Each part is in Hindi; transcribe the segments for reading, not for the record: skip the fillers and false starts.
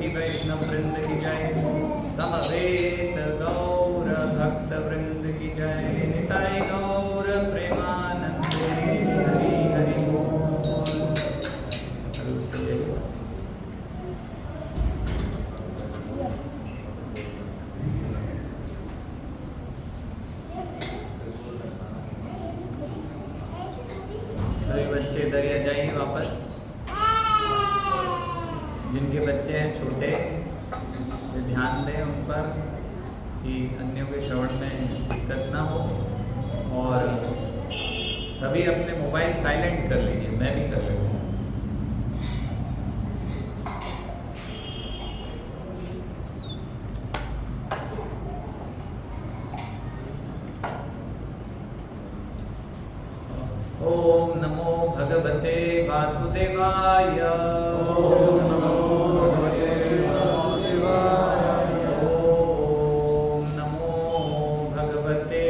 कोटि वैष्णव वृंद की जय। समवेत गौर भक्त वृंद की जय। निताय गौर प्रेमानंदे हरि हरि बोल। सभी बच्चे इधर ही आ जाइए वापस। जिनके बच्चे हैं छोटे वे ध्यान दें उन पर कि अन्यों के श्रवण में दिक्कत ना हो। और सभी अपने मोबाइल साइलेंट कर लीजिए, मैं भी कर लेता हूँ। ओम नमो भगवते वासुदेवाय। ओम नमो भगवते वासुदेवाय। ओम नमो भगवते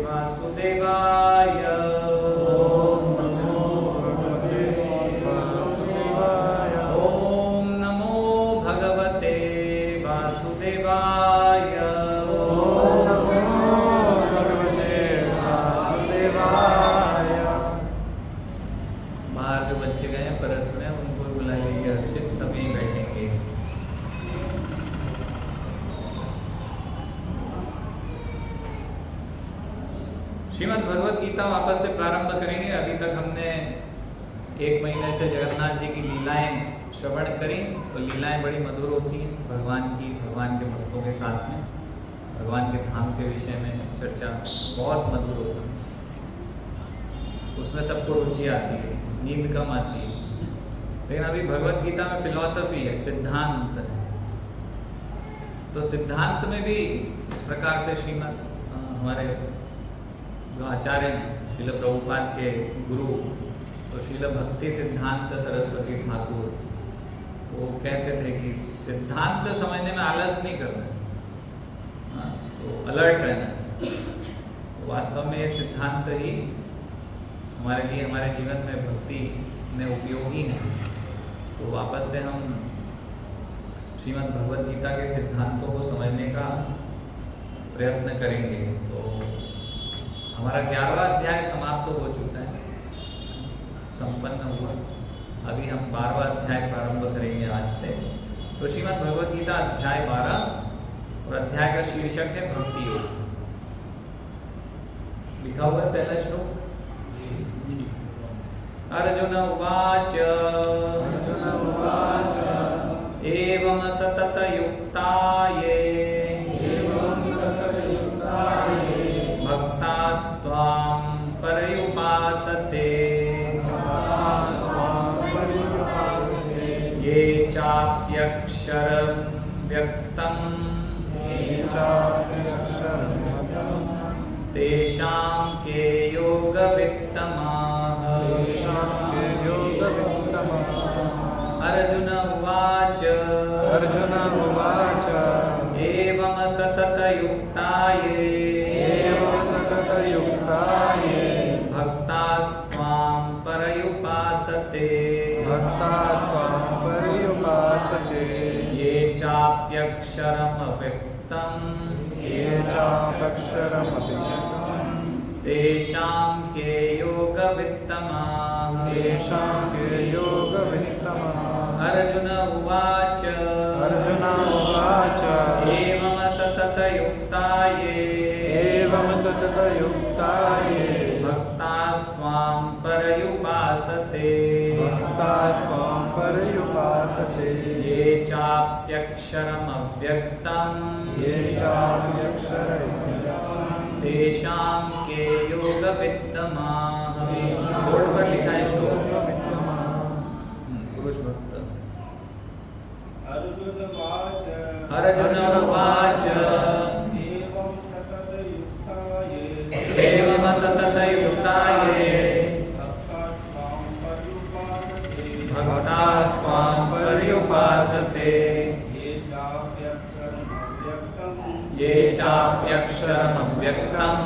वासुदेवाय। ओम नमो भगवते वासुदेवाय। ओम नमो भगवते वासुदेवाय। बाहर जो बच्चे गए हैं परस में उनको बुला लीजिए। हर्षित सभी बैठेंगे। श्रीमद् भगवत गीता वापस से प्रारंभ करेंगे। अभी तक हमने 1 महीने से जगन्नाथ जी की लीलाएं श्रवण करी। तो लीलाएं बड़ी मधुर होती हैं भगवान की, भगवान के भक्तों के साथ में भगवान के धाम के विषय में चर्चा बहुत मधुर होती है। उसमें सबको रुचि आती है, नींद कम आती है। लेकिन अभी भगवत गीता में फिलॉसफी है, सिद्धांत है। तो सिद्धांत में भी इस प्रकार से श्रीमद् हमारे जो आचार्य हैं श्रील प्रभुपाद के गुरु तो श्रील भक्ति सिद्धांत सरस्वती ठाकुर वो कहते थे कि सिद्धांत समझने में आलस नहीं करना, तो अलर्ट रहना। तो वास्तव में ये सिद्धांत ही हमारे लिए हमारे जीवन में भक्ति में उपयोगी है। तो वापस से हम श्रीमद् भगवत गीता के सिद्धांतों को समझने का प्रयत्न करेंगे। तो हमारा 11वां अध्याय समाप्त हो चुका है, संपन्न हुआ। अभी हम 12वां अध्याय प्रारंभ करेंगे आज से। तो श्रीमद् भगवत गीता अध्याय 12 और अध्याय का शीर्षक है भक्ति योग। लिखा हुआ है पहला श्लोक। अर्जुन उवाच एवं सतत युक्ताये भक्तास्त्वां पर्युपासते ये चाप्यक्षरं व्यक्तं तेषां के योगवित्तमाः। अर्जुन उवाच एवं सतत युक्ताये भक्तास्त्वां पर्युपासते ये चाप्यक्षरमव्यक्तं तेषां के योगवित्तमाः। अर्जुन उवाच एवं सतत युक्ताये भक्तास्त्वां पर्युपासते ये चाप्यक्षरमव्यक्तं तेषां के योगवित्तमाः। बोर्ड पर लिखा है श्लोक पुरुष भक्त। अर्जुन उवाच एवं सतत युक्ताये भक्तास्त्वां पर्युपासते ये चाप्यक्षरमव्यक्तं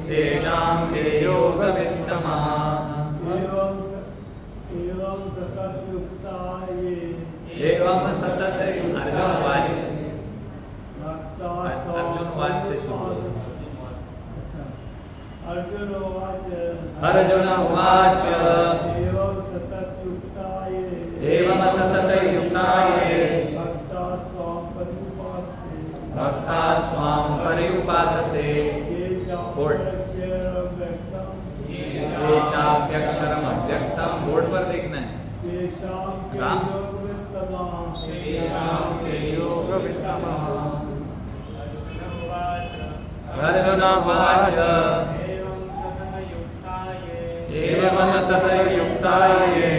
तेषां के योगवित्तमाः। सततयुक्ताये एवं सतत अर्जुन वाच अर्जुन वाच से शुरू। अर्जुन वाच अर्जुन वाच एवं सततयुक्ताये भक्तास्त्वां पर्युपासते ये चाप्यक्षरम् अव्यक्तम् बोर्ड पर देखना है। अर्जुन वाच एवं सततयुक्ताये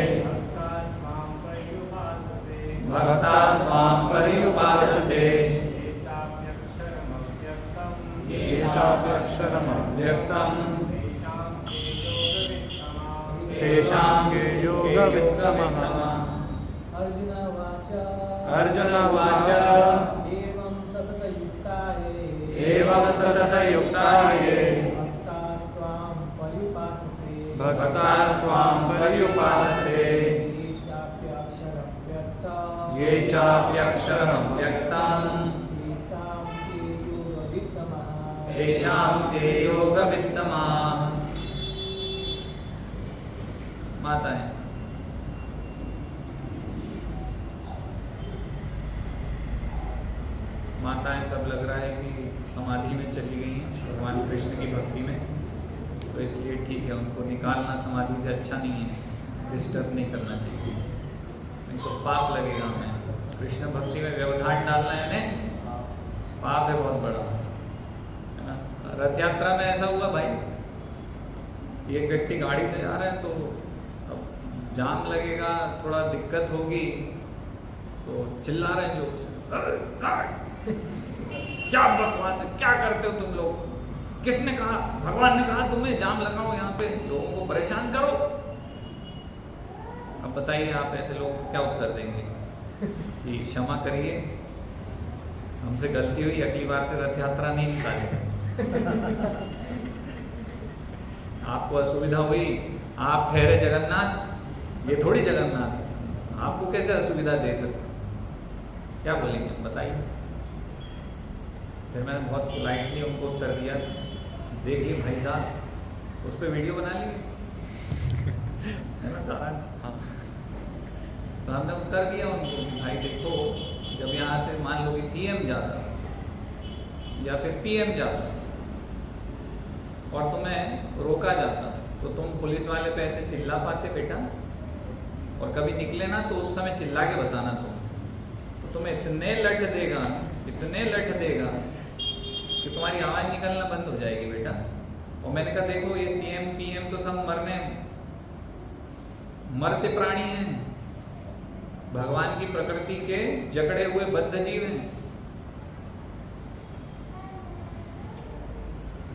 भक्तास्त्वां पर्युपासते ये चाप्यक्षरम् अव्यक्तम् तेषां के योगवित्तमः। अर्जुन वाच एवं सततयुक्ताये भक्तास्त्वां पर्युपासते ये चाप्यक्षरम् अव्यक्तम् तेषां के योगवित्तमः। माताएं माताएं सब लग रहा है कि समाधि में चली गई हैं भगवान कृष्ण की भक्ति में, तो इसलिए ठीक है, उनको निकालना समाधि से अच्छा नहीं है, डिस्टर्ब नहीं करना चाहिए, इनको पाप लगेगा। हमें कृष्ण भक्ति में व्यवधान डालना है इन्हें, पाप है बहुत बड़ा, है ना। रथ यात्रा में ऐसा हुआ भाई, एक व्यक्ति गाड़ी से जा रहा है तो जाम लगेगा, थोड़ा दिक्कत होगी, तो चिल्ला रहे हैं जोर से, क्या बकवास है, क्या करते हो तुम लोग, किसने कहा, भगवान ने कहा तुम्हें जाम लगाओ, यहाँ पे लोगों को परेशान करो। अब बताइए आप ऐसे लोग क्या उत्तर देंगे? जी क्षमा करिए, हमसे गलती हुई, अगली बार से रथ यात्रा नहीं निकालेंगे। आपको असुविधा हुई, आप ठहरे जगन्नाथ, ये थोड़ी जगन्नाथ, आपको कैसे असुविधा दे सकते, क्या बोलेंगे बताइए? फिर मैंने बहुत पोलाइटली उनको उत्तर दिया, देखिए भाई साहब, उस पर वीडियो बना लिए है ना सारांश। हाँ। तो हमने उत्तर दिया उनको, भाई देखो, जब यहाँ से मान लो कि सीएम जाता या फिर पीएम जाता और तुम्हें रोका जाता, तो तुम पुलिस वाले पे ऐसे चिल्ला पाते बेटा? और कभी निकले ना तो उस समय चिल्ला के बताना तुम, तो तुम्हें इतने लठ देगा कि तुम्हारी आवाज़ निकलना बंद हो जाएगी बेटा। और मैंने कहा देखो, ये सीएम पीएम तो सब मरते प्राणी हैं, भगवान की प्रकृति के जकड़े हुए बद्ध जीव हैं,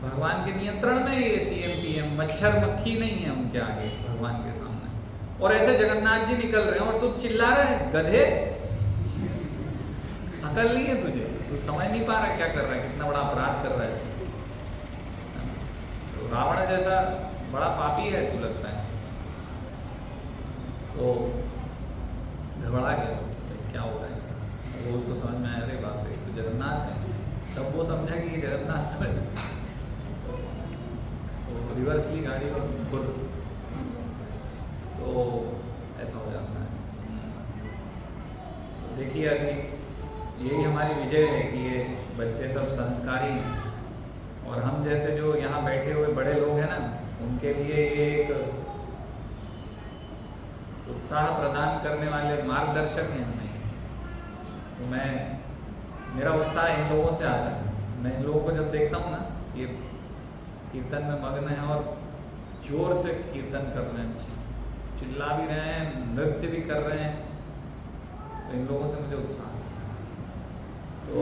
भगवान के नियंत्रण में ये सीएम पीएम, मच्छर मक्खी नहीं है उनके आगे भगवान के सामने। और ऐसे जगन्नाथ जी निकल रहे हैं और तू चिल्ला रहा है, गधे, अकल नहीं है तुझे, तू समझ नहीं पा रहा क्या कर रहा है, कितना बड़ा अपराध कर रहा है। तो रावण जैसा बड़ा पापी है तू, लगता है। तो घबरा गया, क्या हो रहा है, वो उसको समझ में आया, अरे बाप रे तो जगन्नाथ है, तब वो समझा कि ये जगन्नाथ है। तो रिवर्सली गाड़ी को तो ऐसा हो जाता है। तो देखिए अभी यही हमारी विजय है कि ये बच्चे सब संस्कारी हैं, और हम जैसे जो यहाँ बैठे हुए बड़े लोग हैं ना, उनके लिए ये एक उत्साह प्रदान करने वाले मार्गदर्शक हैं हमें। तो मेरा उत्साह इन लोगों से आता है। मैं इन लोगों को जब देखता हूँ ना, ये कीर्तन में मग्न है और जोर से कीर्तन कर रहे हैं, चिल्ला भी रहे हैं, नृत्य भी कर रहे हैं, तो इन लोगों से मुझे उत्साह है। तो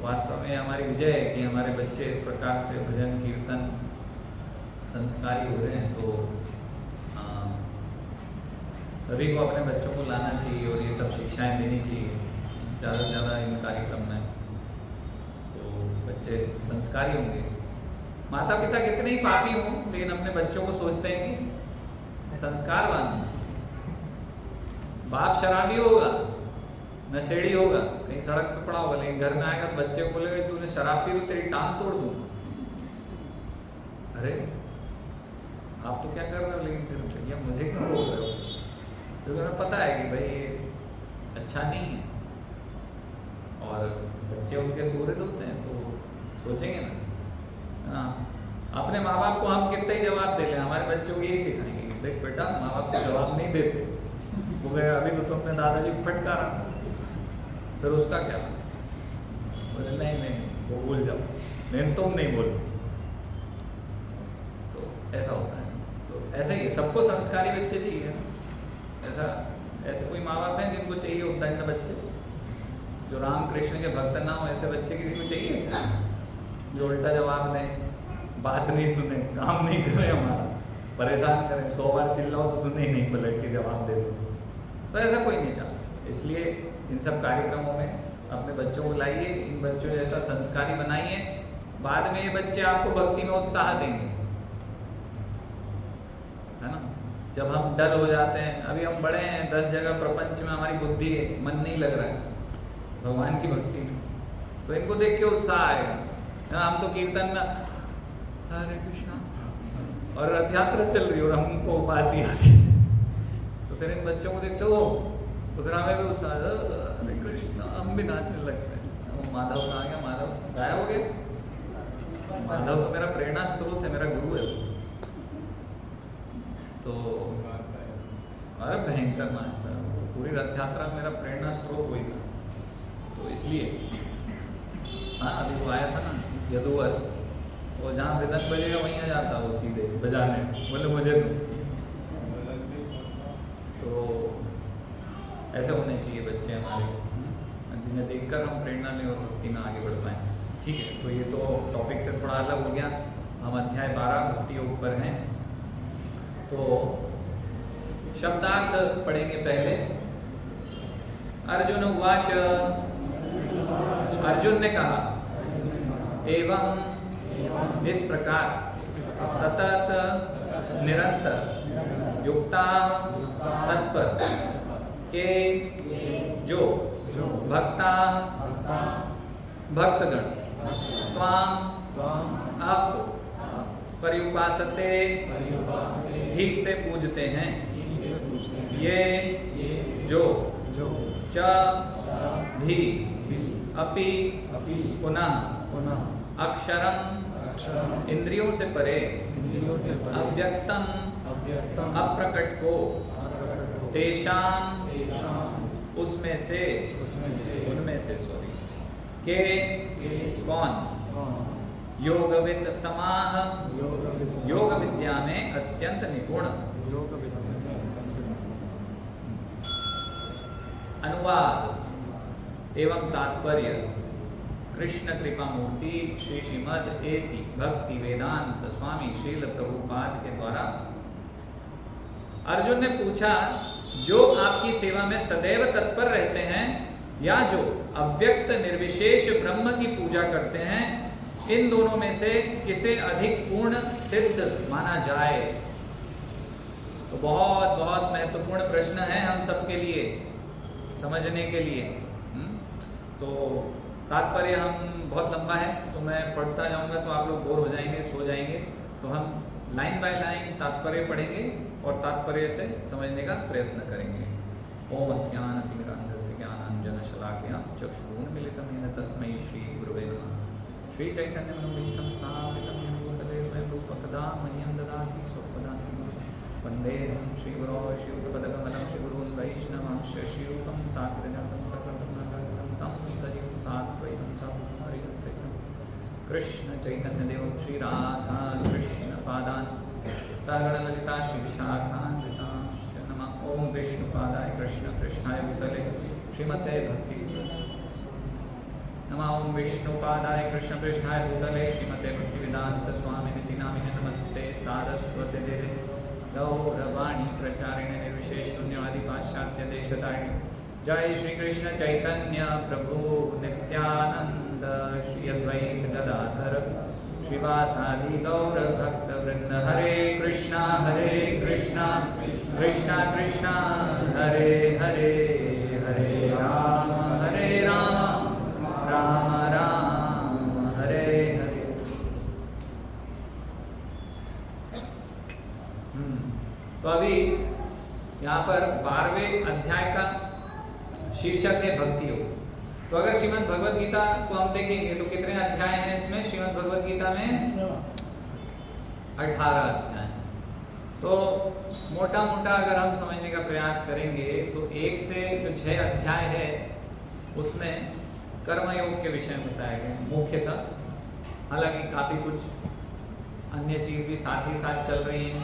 वास्तव में हमारी विजय है कि हमारे बच्चे इस प्रकार से भजन कीर्तन संस्कारी हो रहे हैं। तो सभी को अपने बच्चों को लाना चाहिए और ये सब शिक्षाएं देनी चाहिए ज़्यादा से ज़्यादा इन कार्यक्रम में, तो बच्चे संस्कारी होंगे। माता पिता कितने ही पापी हों, लेकिन अपने बच्चों को सोचते हैं कि संस्कारवान, बाप शराबी होगा, नशेड़ी होगा, कहीं सड़क पे पड़ा होगा, लेकिन घर में आएगा तो बच्चे को बोलेगा तूने शराब पी तो तेरी टांग तोड़ दूँ। अरे आप तो क्या कर रहे हो, लेकिन फिर भैया मुझे क्यों बोल रहे हो? क्योंकि उन्हें पता है कि भाई ये अच्छा नहीं है, और बच्चे उनके सूरत होते हैं तो सोचेंगे ना, है ना। अपने माँ बाप को हम कितना ही जवाब दे लें, हमारे बच्चों को यही सिखाएंगे कि देख बेटा माँ बाप को जवाब नहीं देते, बोले अभी तो तुमने दादाजी को फटकारा, फिर उसका क्या? बोले नहीं नहीं वो भूल जाओ, नहीं तुम नहीं बोलो। तो ऐसा होता है, तो ऐसा ही है, सबको संस्कारी बच्चे चाहिए। ऐसा ऐसे कोई माँ बाप हैं जिनको चाहिए उद्दंड बच्चे, जो राम कृष्ण के भक्त ना हो, ऐसे बच्चे किसी को चाहिए क्या? जो उल्टा जवाब दें, बात नहीं सुने, काम नहीं करें, हमारा परेशान करें, 100 बार चिल्लाओ तो सुने ही नहीं, पलट के जवाब दे दो, तो ऐसा कोई नहीं चाहता। इसलिए इन सब कार्यक्रमों में अपने बच्चों को लाइए, इन बच्चों जैसा संस्कारी बनाइए, बाद में ये बच्चे आपको भक्ति में उत्साह देंगे, है ना। जब हम डल हो जाते हैं, अभी हम बड़े हैं, 10 जगह प्रपंच में हमारी बुद्धि है, मन नहीं लग रहा है भगवान की भक्ति में, तो इनको देख के उत्साह आएगा, है ना। हम तो कीर्तन में हरे कृष्णा और रथ यात्रा चल रही है और हमको उपासी आ रही है, तो फिर इन बच्चों को देखते हो तो फिर हमें भी उत्साह, हरे कृष्णा, हम भी नाचने लगते हैं। वो माधव कहाँ गया, माधव गायब हो गए। माधव तो मेरा प्रेरणा स्रोत है, मेरा गुरु है। तो अरे भयंकर नाचता है, तो पूरी रथ यात्रा में मेरा प्रेरणा स्रोत वही था, तो इसलिए हाँ अभी वो आया था ना यदुवर, वो जहाँ मृदंग बजेगा वहीं आ जाता वो सीधे बजाने, बोले मुझे तो ऐसे होने चाहिए बच्चे हमारे, जिन्हें देखकर हम प्रेरणा लें और भक्ति में आगे बढ़ पाएँ। ठीक है, तो ये तो टॉपिक से थोड़ा अलग हो गया, हम अध्याय 12 भक्ति योग पर हैं। तो शब्दार्थ पढ़ेंगे पहले। अर्जुन उवाच, अर्जुन ने कहा, एवं इस प्रकार सतत निरंतर युक्ता तत्पर के जो भक्ता भक्तगण त्वाम आपको पर्युपासते ठीक से पूजते हैं, ये जो च भी अपि पुनः अक्षरम इंद्रियों से परे अव्यक्तम अप्रकट को तेषाम उनमें से के कौन योगविद तमाह योग विद्या में अत्यंत निपुण। अनुवाद एवं तात्पर्य। कृष्ण कृपा मूर्ति श्री श्रीमद एसी भक्ति वेदांत स्वामी श्रील प्रभुपाद के द्वारा अर्जुन ने पूछा, जो आपकी सेवा में सदैव तत्पर रहते हैं या जो अव्यक्त निर्विशेष ब्रह्म की पूजा करते हैं, इन दोनों में से किसे अधिक पूर्ण सिद्ध माना जाए? तो बहुत बहुत महत्वपूर्ण प्रश्न है हम सबके लिए समझने के लिए। तो तात्पर्य हम बहुत लंबा है, तो मैं पढ़ता जाऊंगा तो आप लोग बोर हो जाएंगे, सो जाएंगे। तो हम लाइन बाय लाइन तात्पर्य पढ़ेंगे और तात्पर्य से समझने का प्रयत्न करेंगे। ओम अज्ञानतिमिरान्धस्य ज्ञानाञ्जनशलाकया चक्षुरुन्मीलितं येन तस्मै श्री गुरुवे नमः। श्री चैतन्य मनोभीष्टं स्थापितं येन भूतले स्वयं रूपकदा मह्यं ददाति स्वपदान्तिकं। वन्देऽहं श्रीगुरो श्रीयुतपदकमलं श्रीगुरून् वैष्णवांश्च श्रीरूपं साग्रजातं सकलगुणगणं तं सजीवं साद्वैतं सकुमारितं कृष्ण चैतन्यदेवं श्रीराधा कृष्णपादान् सागरललिता श्रीविशाखान्वितांश्च नमः। ओम विष्णुपादाय कृष्ण कृष्णाय भूतले श्रीमते भक्ति नमः। ओम विष्णुपादाय कृष्ण कृष्णाय भूतले श्रीमते भक्तिवेदांत स्वामिनिति नामिने नमस्ते सारस्वते देवे गौरवाणी प्रचारिणे निर्विशेष शून्यवादी पाश्चात्य देशतारिणे। जय श्री कृष्ण चैतन्य प्रभु नित्यानंद श्री अद्वैत गदाधर श्रीवासादि गौर भक्त वृंद। हरे कृष्णा कृष्णा कृष्णा हरे हरे 11वें अध्याय का शीर्षक है भक्ति योग। तो अगर श्रीमद् भगवद गीता को हम देखेंगे तो कितने अध्याय हैं इसमें? श्रीमद् भगवद गीता में 18 अध्याय। तो मोटा मोटा अगर हम समझने का प्रयास करेंगे तो 1 से जो 6 अध्याय है उसमें कर्मयोग के विषय में बताया गया मुख्यतः। हालांकि काफ़ी कुछ अन्य चीज़ भी साथ ही साथ चल रही हैं,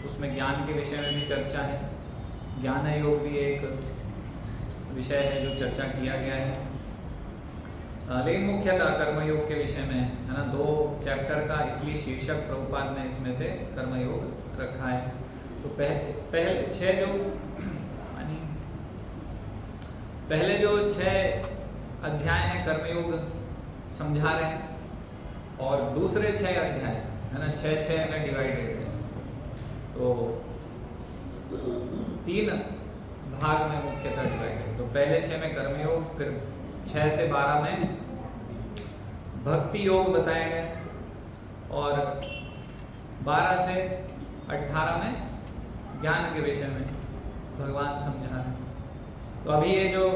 उसमें ज्ञान के विषय में भी चर्चा है। ज्ञान योग भी एक विषय है जो चर्चा किया गया है, लेकिन मुख्यतः कर्मयोग के विषय में है ना। 2 चैप्टर का इसलिए शीर्षक प्रभुपाद ने इसमें से कर्मयोग रखा है। तो पहले 6 जो पहले जो 6 अध्याय हैं कर्मयोग समझा रहे हैं, और दूसरे 6 अध्याय है ना 6 में डिवाइडेड है। तो 3 भाग में मुख्यतः डिवाइडेड। तो पहले 6 में कर्मयोग, फिर 6 से 12 में भक्ति योग बताया गया, और 12 से 18 में ज्ञान के विषय में भगवान समझा रहे हैं। तो अभी ये जो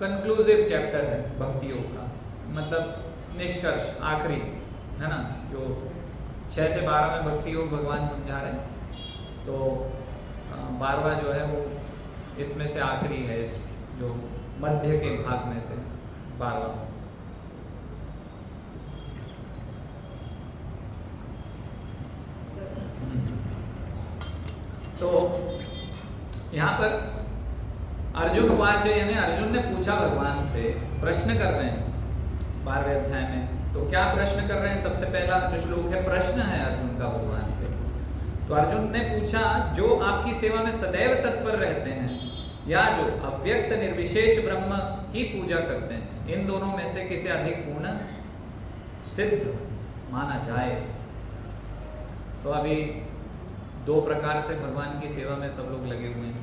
कंक्लूसिव चैप्टर है भक्ति योग का, मतलब निष्कर्ष आखिरी है ना, जो 6 से 12 में भक्ति योग भगवान समझा रहे हैं। तो 12वां जो है वो इसमें से आखिरी है, इस जो मध्य के भाग में से 12वां। तो यहाँ पर अर्जुन वाच, यानी अर्जुन ने पूछा भगवान से, प्रश्न कर रहे हैं 12वें अध्याय में। तो क्या प्रश्न कर रहे हैं? सबसे पहला जो श्लोक है प्रश्न है अर्जुन का भगवान से। तो अर्जुन ने पूछा, जो आपकी सेवा में सदैव तत्पर रहते हैं या जो अव्यक्त निर्विशेष ब्रह्म की पूजा करते हैं, इन दोनों में से किसे अधिक पूर्ण सिद्ध माना जाए? तो अभी 2 प्रकार से भगवान की सेवा में सब लोग लगे हुए हैं,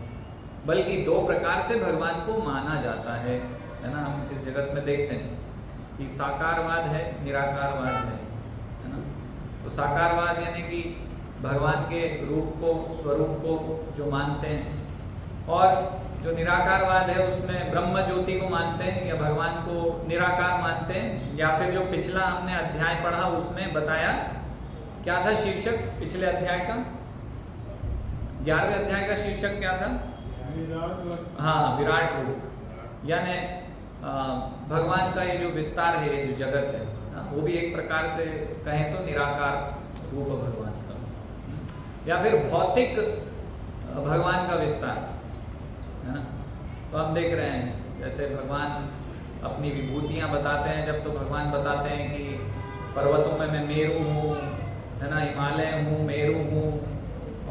बल्कि 2 प्रकार से भगवान को माना जाता है ना। हम इस जगत में देखते हैं कि साकारवाद है, निराकारवाद है ना। तो साकारवाद यानी कि भगवान के रूप को, स्वरूप को जो मानते हैं, और जो निराकारवाद है उसमें ब्रह्म ज्योति को मानते हैं या भगवान को निराकार मानते हैं। या फिर जो पिछला हमने अध्याय पढ़ा उसमें बताया, क्या था शीर्षक पिछले अध्याय का? 11वें अध्याय का शीर्षक क्या था? हाँ, विराट रूप, यानी भगवान का ये जो विस्तार है, ये जो जगत है वो भी एक प्रकार से कहें तो निराकार रूप भगवान का, या फिर भौतिक भगवान का विस्तार है ना। तो हम देख रहे हैं जैसे भगवान अपनी विभूतियाँ बताते हैं, जब तो भगवान बताते हैं कि पर्वतों में मैं मेरू हूँ है ना, हिमालय हूँ, मेरू हूँ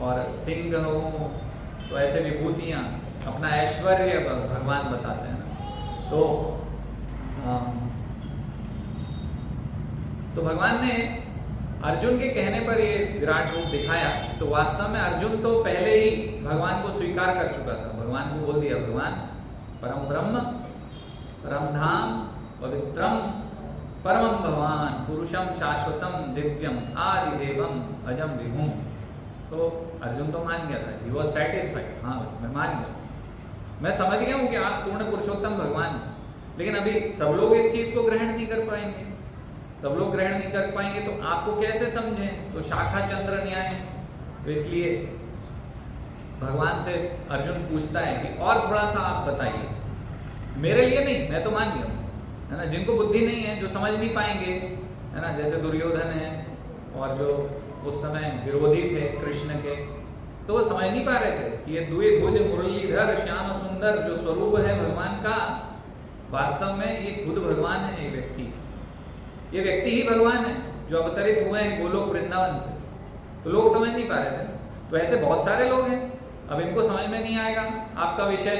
और सिंह हूँ। तो ऐसे विभूतियाँ, अपना ऐश्वर्य भगवान बताते हैं ना। तो भगवान ने अर्जुन के कहने पर ये विराट रूप दिखाया। तो वास्तव में अर्जुन तो पहले ही भगवान को स्वीकार कर चुका था। भगवान को बोल दिया, भगवान परम ब्रह्म, परम धाम, पवित्रम, परमं भगवान, पुरुषम शाश्वतम, दिव्यम, आदिदेवम, अजम विभुम। तो अर्जुन तो मान गया था, ही वॉज सेटिस्फाइड। हाँ, मैं मान गया, मैं समझ गया हूँ कि आप पूर्ण पुरुषोत्तम भगवान हैं। लेकिन अभी सब लोग इस चीज को ग्रहण नहीं कर पाएंगे, सब लोग ग्रहण नहीं कर पाएंगे, तो आपको कैसे समझें? तो शाखा चंद्र न्याय। तो इसलिए भगवान से अर्जुन पूछता है कि और थोड़ा सा आप बताइए, मेरे लिए नहीं, मैं तो मान गया है ना। जिनको बुद्धि नहीं है, जो समझ नहीं पाएंगे है ना, जैसे दुर्योधन है और जो उस समय विरोधी थे कृष्ण के, तो वो समझ नहीं पा रहे थे कि ये द्विभुज मुरलीधर श्याम सुंदर जो स्वरूप है भगवान का, वास्तव में ये खुद भगवान है। ये व्यक्ति ही भगवान है जो अवतरित हुए हैं गोलोक वृंदावन से। तो लोग समझ नहीं पा रहे थे। तो ऐसे बहुत सारे लोग हैं, अब इनको समझ में नहीं आएगा आपका विषय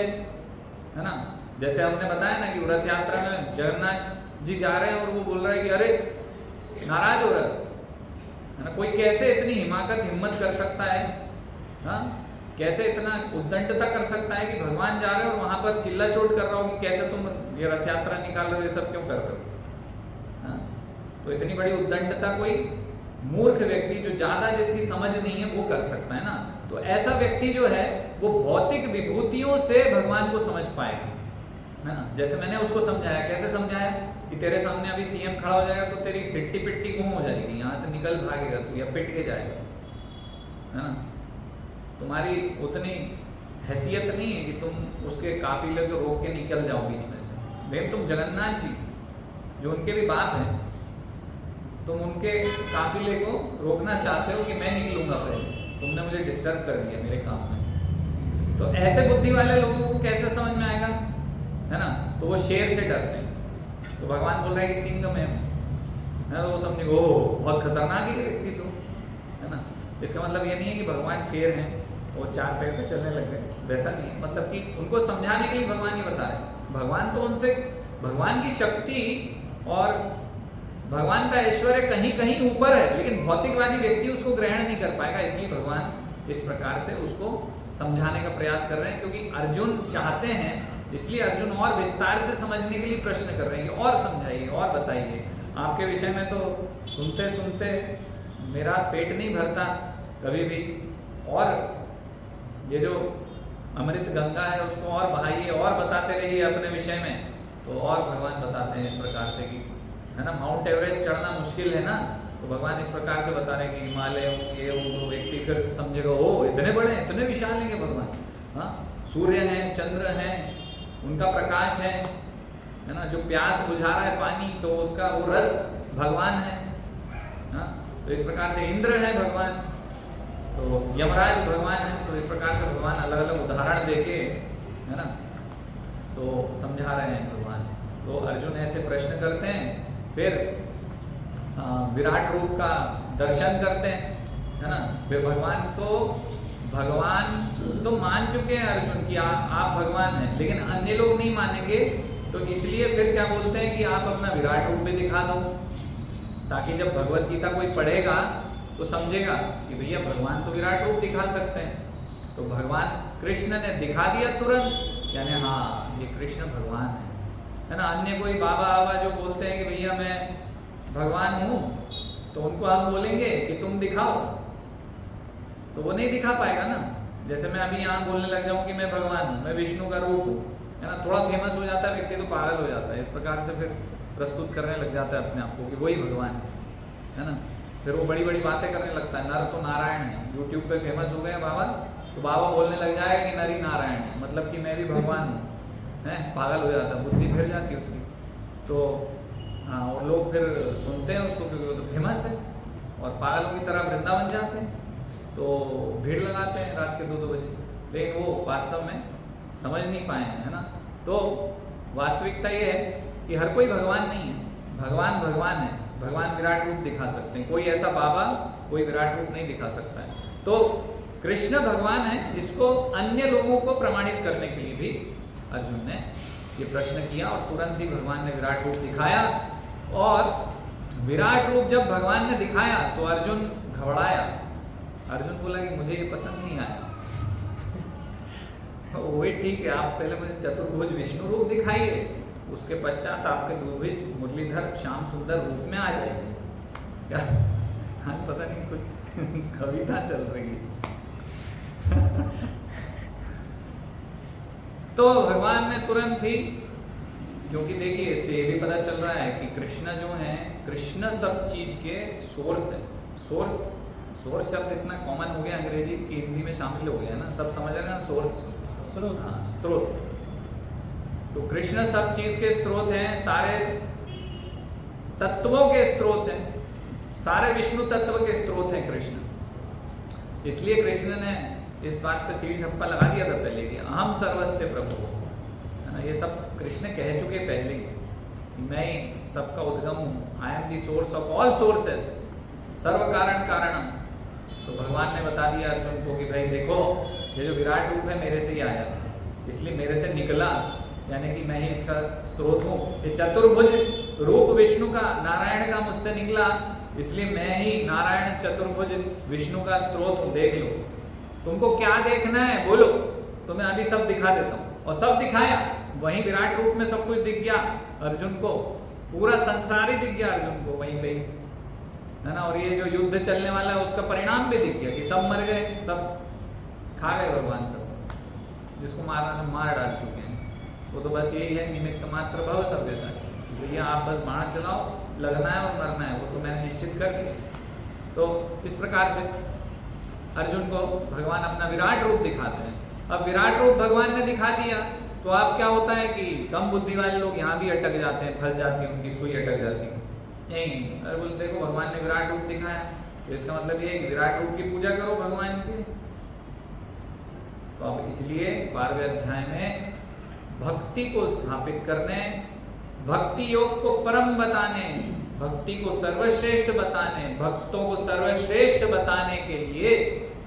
है ना। जैसे हमने बताया ना कि रथ यात्रा में जगन्नाथ जी जा रहे हैं और वो बोल रहे हैं कि अरे नाराज हो रहा है ना। कोई कैसे इतनी हिम्मत कर सकता है, हाँ, कैसे इतना उद्दंडता कर सकता है कि भगवान जा रहे हैं और वहां पर चिल्ला चोट कर रहा हो कि कैसे तुम ये रथ यात्रा निकाल रहे हो, ये सब क्यों कर रहे हो, हाँ? तो इतनी बड़ी उद्दंडता कोई मूर्ख व्यक्ति जो ज्यादा जिसकी समझ नहीं है वो कर सकता है ना। तो ऐसा व्यक्ति जो है वो भौतिक विभूतियों से भगवान को समझ पाएगा, है ना। जैसे मैंने उसको समझाया, कैसे समझाया कि तेरे सामने अभी सीएम खड़ा हो जाएगा तो तेरी सिट्टी पिट्टी गुम हो जाएगी, यहाँ से निकल भागेगा तू या पिट के जाएगा, है ना। तुम्हारी उतनी हैसियत नहीं है कि तुम उसके काफिले को रोक के निकल जाओ बीच में से। लेकिन तुम जगन्नाथ जी जो उनके भी बाप हैं, तुम उनके काफिले को रोकना चाहते हो कि मैं निकलूंगा पहले, तुमने मुझे डिस्टर्ब कर दिया मेरे काम में। तो ऐसे बुद्धि वाले लोगों को कैसे समझ में आएगा, है ना। तो वो शेर से डरते हैं, तो भगवान बोल रहे हैं कि सिंह में है, तो वो समझे ओ बहुत खतरनाक ही व्यक्ति तो, है ना। इसका मतलब ये नहीं है कि भगवान शेर हैं वो 4 पैर पे चलने लग गए, वैसा नहीं है। मतलब कि उनको समझाने के लिए भगवान ये बता रहे हैं। भगवान तो उनसे, भगवान की शक्ति और भगवान का ऐश्वर्य कहीं कहीं ऊपर है, लेकिन भौतिकवादी व्यक्ति उसको ग्रहण नहीं कर पाएगा। इसलिए भगवान इस प्रकार से उसको समझाने का प्रयास कर रहे हैं, क्योंकि अर्जुन चाहते हैं, इसलिए अर्जुन और विस्तार से समझने के लिए प्रश्न कर रहे हैं, और समझाइए और बताइए। आपके विषय में तो सुनते सुनते मेरा पेट नहीं भरता कभी भी, और ये जो अमृत गंगा है उसको और बहाइए और बताते रहिए अपने विषय में। तो और भगवान बताते हैं इस प्रकार से कि, है ना, माउंट एवरेस्ट चढ़ना मुश्किल है ना, तो भगवान इस प्रकार से बता रहे हैं कि हिमालय ये वो व्यक्ति फिर समझेगा ओ इतने बड़े हैं, इतने विशाल हैं कि भगवान, हाँ, सूर्य हैं, चंद्र हैं, उनका प्रकाश है ना, जो प्यास बुझा रहा है पानी तो उसका वो रस भगवान है, हाँ। तो इस प्रकार से इंद्र है भगवान, तो यमराज भगवान है। तो इस प्रकार से भगवान अलग अलग उदाहरण देके, है ना, तो समझा रहे हैं भगवान। तो अर्जुन ऐसे प्रश्न करते हैं, फिर विराट रूप का दर्शन करते हैं, है ना। फिर भगवान तो मान चुके हैं अर्जुन कि आप भगवान हैं, लेकिन अन्य लोग नहीं मानेंगे, तो इसलिए फिर क्या बोलते हैं कि आप अपना विराट रूप भी दिखा दो, ताकि जब भगवत गीता कोई पढ़ेगा तो समझेगा कि भैया भगवान तो विराट रूप दिखा सकते हैं। तो भगवान कृष्ण ने दिखा दिया तुरंत, यानी हाँ ये कृष्ण भगवान है ना। अन्य कोई बाबा आबा जो बोलते हैं कि भैया मैं भगवान हूँ, तो उनको हम बोलेंगे कि तुम दिखाओ, तो वो नहीं दिखा पाएगा ना। जैसे मैं अभी यहाँ बोलने लग जाऊँ कि मैं भगवान हूँ, मैं विष्णु का रूप हूँ, है ना, थोड़ा फेमस हो जाता है व्यक्ति तो पागल हो जाता है, इस प्रकार से फिर प्रस्तुत करने लग जाता है अपने आप को कि वही भगवान है ना। फिर वो बड़ी बड़ी बातें करने लगता है, नर तो नारायण है, यूट्यूब पे फेमस हो गए बाबा, तो बाबा बोलने लग जाएगा कि नर ही नारायण है, मतलब कि मैं भी भगवान हूँ, है, पागल हो जाता है, बुद्धि फिर जाती है उसकी। तो हाँ, और लोग फिर सुनते हैं उसको क्योंकि वो तो फेमस है, और पागलों की तरह वृंदावन जाते हैं, तो भीड़ लगाते हैं रात के 2-2 बजे, लेकिन वो वास्तव में समझ नहीं पाए हैं, है ना। तो वास्तविकता ये है कि हर कोई भगवान नहीं है, भगवान भगवान है, भगवान विराट रूप दिखा सकते हैं, कोई ऐसा बाबा कोई विराट रूप नहीं दिखा सकता है। तो कृष्ण भगवान है, इसको अन्य लोगों को प्रमाणित करने के लिए भी अर्जुन ने ये प्रश्न किया, और तुरंत ही भगवान ने विराट रूप दिखाया। और विराट रूप जब भगवान ने दिखाया तो अर्जुन घबराया, अर्जुन बोला कि मुझे ये पसंद नहीं आया। वही ठीक है, आप पहले मुझे चतुर्भुज विष्णु रूप दिखाइए, उसके पश्चात आपके द्विभुज मुरलीधर श्याम सुंदर रूप में आ जाएंगे। क्या आज पता नहीं कुछ कविता चल रही है। तो भगवान ने तुरंत ही, क्योंकि देखिए इससे ये भी पता चल रहा है कि कृष्ण जो है, कृष्ण सब चीज के सोर्स है। सोर्स शब्द इतना कॉमन हो गया अंग्रेजी की हिंदी में शामिल हो गया है ना, सब समझ रहे हैं ना, सोर्स स्रोत। तो कृष्ण सब चीज के स्रोत हैं, सारे तत्वों के स्रोत हैं, सारे विष्णु तत्व के स्रोत हैं कृष्ण। इसलिए कृष्ण ने इस बात पे सीढ़ी ठप्पा लगा दिया था पहले कि अहम सर्वस्य प्रभु, है ना। ये सब कृष्ण कह चुके पहले कि मैं ही सबका उद्गम हूँ, I am the source of all sources, सर्व कारण कारणम। तो भगवान ने बता दिया अर्जुन को कि भाई देखो ये जो विराट रूप है मेरे से ही आया, इसलिए मेरे से निकला, यानी कि मैं ही इसका स्रोत हूँ। ये चतुर्भुज रूप विष्णु का, नारायण का मुझसे निकला, इसलिए मैं ही नारायण चतुर्भुज विष्णु का स्रोत हूँ। देख लो, तुमको क्या देखना है बोलो, तो मैं अभी सब दिखा देता हूँ। और सब दिखाया, वहीं विराट रूप में सब कुछ दिख गया अर्जुन को, पूरा संसार ही दिख गया अर्जुन को वहीं पे, है ना। और ये जो युद्ध चलने वाला है उसका परिणाम भी दिख गया कि सब मर गए, सब खा गए भगवान सब, जिसको मारना था मार डाल चुके हैं। वो तो बस यही है निमित्त मात्र भव सव्यसाची, भैया आप बस बाण चलाओ, लगना है और मरना है, वो तो मैंने निश्चित कर दिया। तो इस प्रकार से अर्जुन को भगवान अपना विराट रूप दिखाते हैं। अब विराट रूप भगवान ने दिखा दिया तो अब क्या होता है कि कम बुद्धि वाले लोग यहाँ भी अटक जाते हैं, फंस जाती है, उनकी सुई अटक जाती है। यही अरे बोलते देखो भगवान ने विराट रूप दिखाया, तो इसका मतलब ये है कि विराट रूप की पूजा करो भगवान की। तो अब इसलिए 12वें अध्याय में भक्ति को स्थापित करने, भक्ति योग को परम बताने, भक्ति को सर्वश्रेष्ठ बताने, भक्तों को सर्वश्रेष्ठ बताने के लिए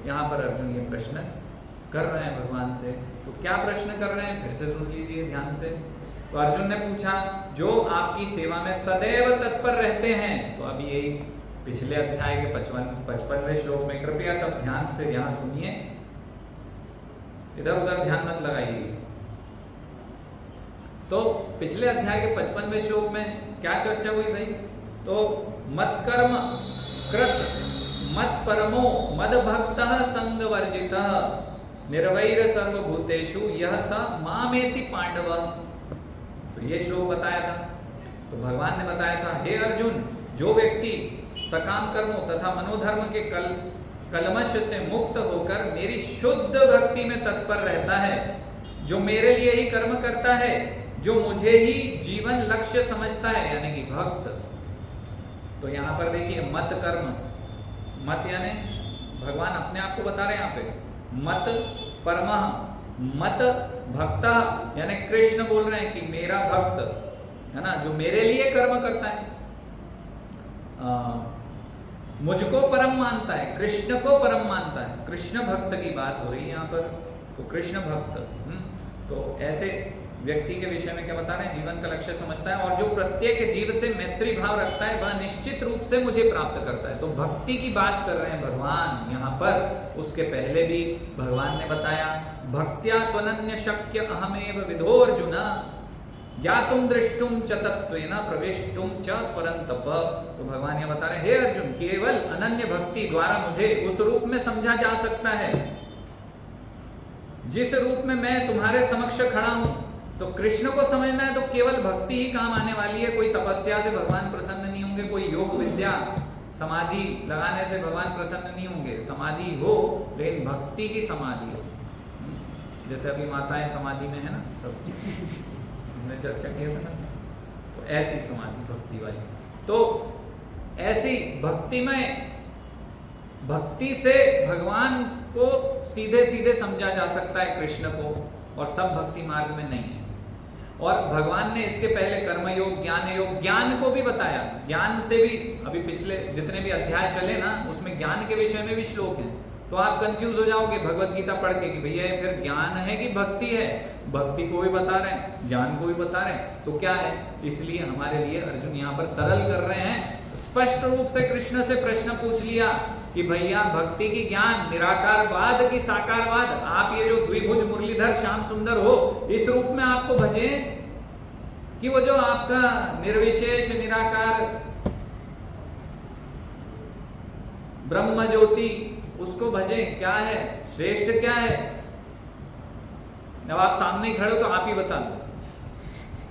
यहाँ पर अर्जुन ये प्रश्न कर रहे हैं भगवान से। तो क्या प्रश्न कर रहे हैं फिर से सुन लीजिए ध्यान से। तो अर्जुन ने पूछा जो आपकी सेवा में सदैव तत्पर रहते हैं, तो अभी यही पिछले अध्याय के 55वें श्लोक में, कृपया सब ध्यान से यहाँ सुनिए, इधर उधर ध्यान मत लगाइए। तो पिछले अध्याय के 55वें श्लोक में क्या चर्चा हुई भाई? तो मत कर्म कृत मत परमो मद भक्तः संग वर्जितः निर्वैर सर्वभूतेषु यह स मामेति पांडव। तो ये श्लोक बताया था। तो भगवान ने बताया था हे अर्जुन, जो व्यक्ति सकाम कर्मों तथा मनोधर्म के कलमश से मुक्त होकर मेरी शुद्ध भक्ति में तत्पर रहता है, जो मेरे लिए ही कर्म करता है, जो मुझे ही जीवन लक्ष्य समझता है, यानी कि भक्त। तो यहाँ पर देखिए मत कर्म, मत यानी भगवान अपने आप को बता रहे हैं यहाँ पे, मत परमः मत भक्ता, यानी कृष्ण बोल रहे हैं कि मेरा भक्त है ना, जो मेरे लिए कर्म करता है, मुझको परम मानता है, कृष्ण को परम मानता है। कृष्ण भक्त की बात हो रही है यहाँ पर। तो कृष्ण भक्त तो ऐसे व्यक्ति के विषय में क्या बता रहे हैं? जीवन का लक्ष्य समझता है और जो प्रत्येक जीव से मैत्री भाव रखता है वह निश्चित रूप से मुझे प्राप्त करता है। तो भक्ति की बात कर रहे हैं भगवान यहाँ पर। उसके पहले भी भगवान ने बताया भक्त्या त्वनन्य शक्य अहमेव विधो अर्जुन ज्ञातुम दृष्टुम च तत्वेन प्रवेष्टुम च परंतप। तो भगवान ये बता रहे हैं हे अर्जुन, केवल अनन्य भक्ति द्वारा मुझे उस रूप में समझा जा सकता है जिस रूप में मैं तुम्हारे समक्ष खड़ा हूं। तो कृष्ण को समझना है तो केवल भक्ति ही काम आने वाली है। कोई तपस्या से भगवान प्रसन्न नहीं होंगे, कोई योग विद्या समाधि लगाने से भगवान प्रसन्न नहीं होंगे। समाधि हो लेकिन भक्ति की समाधि हो, जैसे अभी माताएं समाधि में है ना, सब हमने चर्चा किया था ना। तो ऐसी समाधि भक्ति वाली, तो ऐसी भक्ति में भक्ति से भगवान को सीधे सीधे समझा जा सकता है कृष्ण को, और सब भक्ति मार्ग में नहीं है। और भगवान ने इसके पहले कर्म योग, ज्ञान योग, ज्ञान को भी बताया। ज्ञान से भी अभी पिछले जितने भी अध्याय चले ना, उसमें ज्ञान के विषय में भी श्लोक है। तो आप कंफ्यूज हो जाओगे भगवत गीता पढ़ के कि भैया ये फिर ज्ञान है कि भक्ति है। भक्ति को भी बता रहे हैं, ज्ञान को भी बता रहे हैं, तो क्या है? इसलिए हमारे लिए अर्जुन यहाँ पर सरल कर रहे हैं। स्पष्ट रूप से कृष्ण से प्रश्न पूछ लिया कि भैया भक्ति की ज्ञान, निराकारवाद की साकारवाद, आप ये जो द्विभुज मुरलीधर श्याम सुंदर हो, इस रूप में आपको भजें कि वो जो आपका निर्विशेष निराकार ब्रह्म ज्योति, उसको भजें? क्या है श्रेष्ठ, क्या है? जब आप सामने ही खड़े हो तो आप ही बता दो,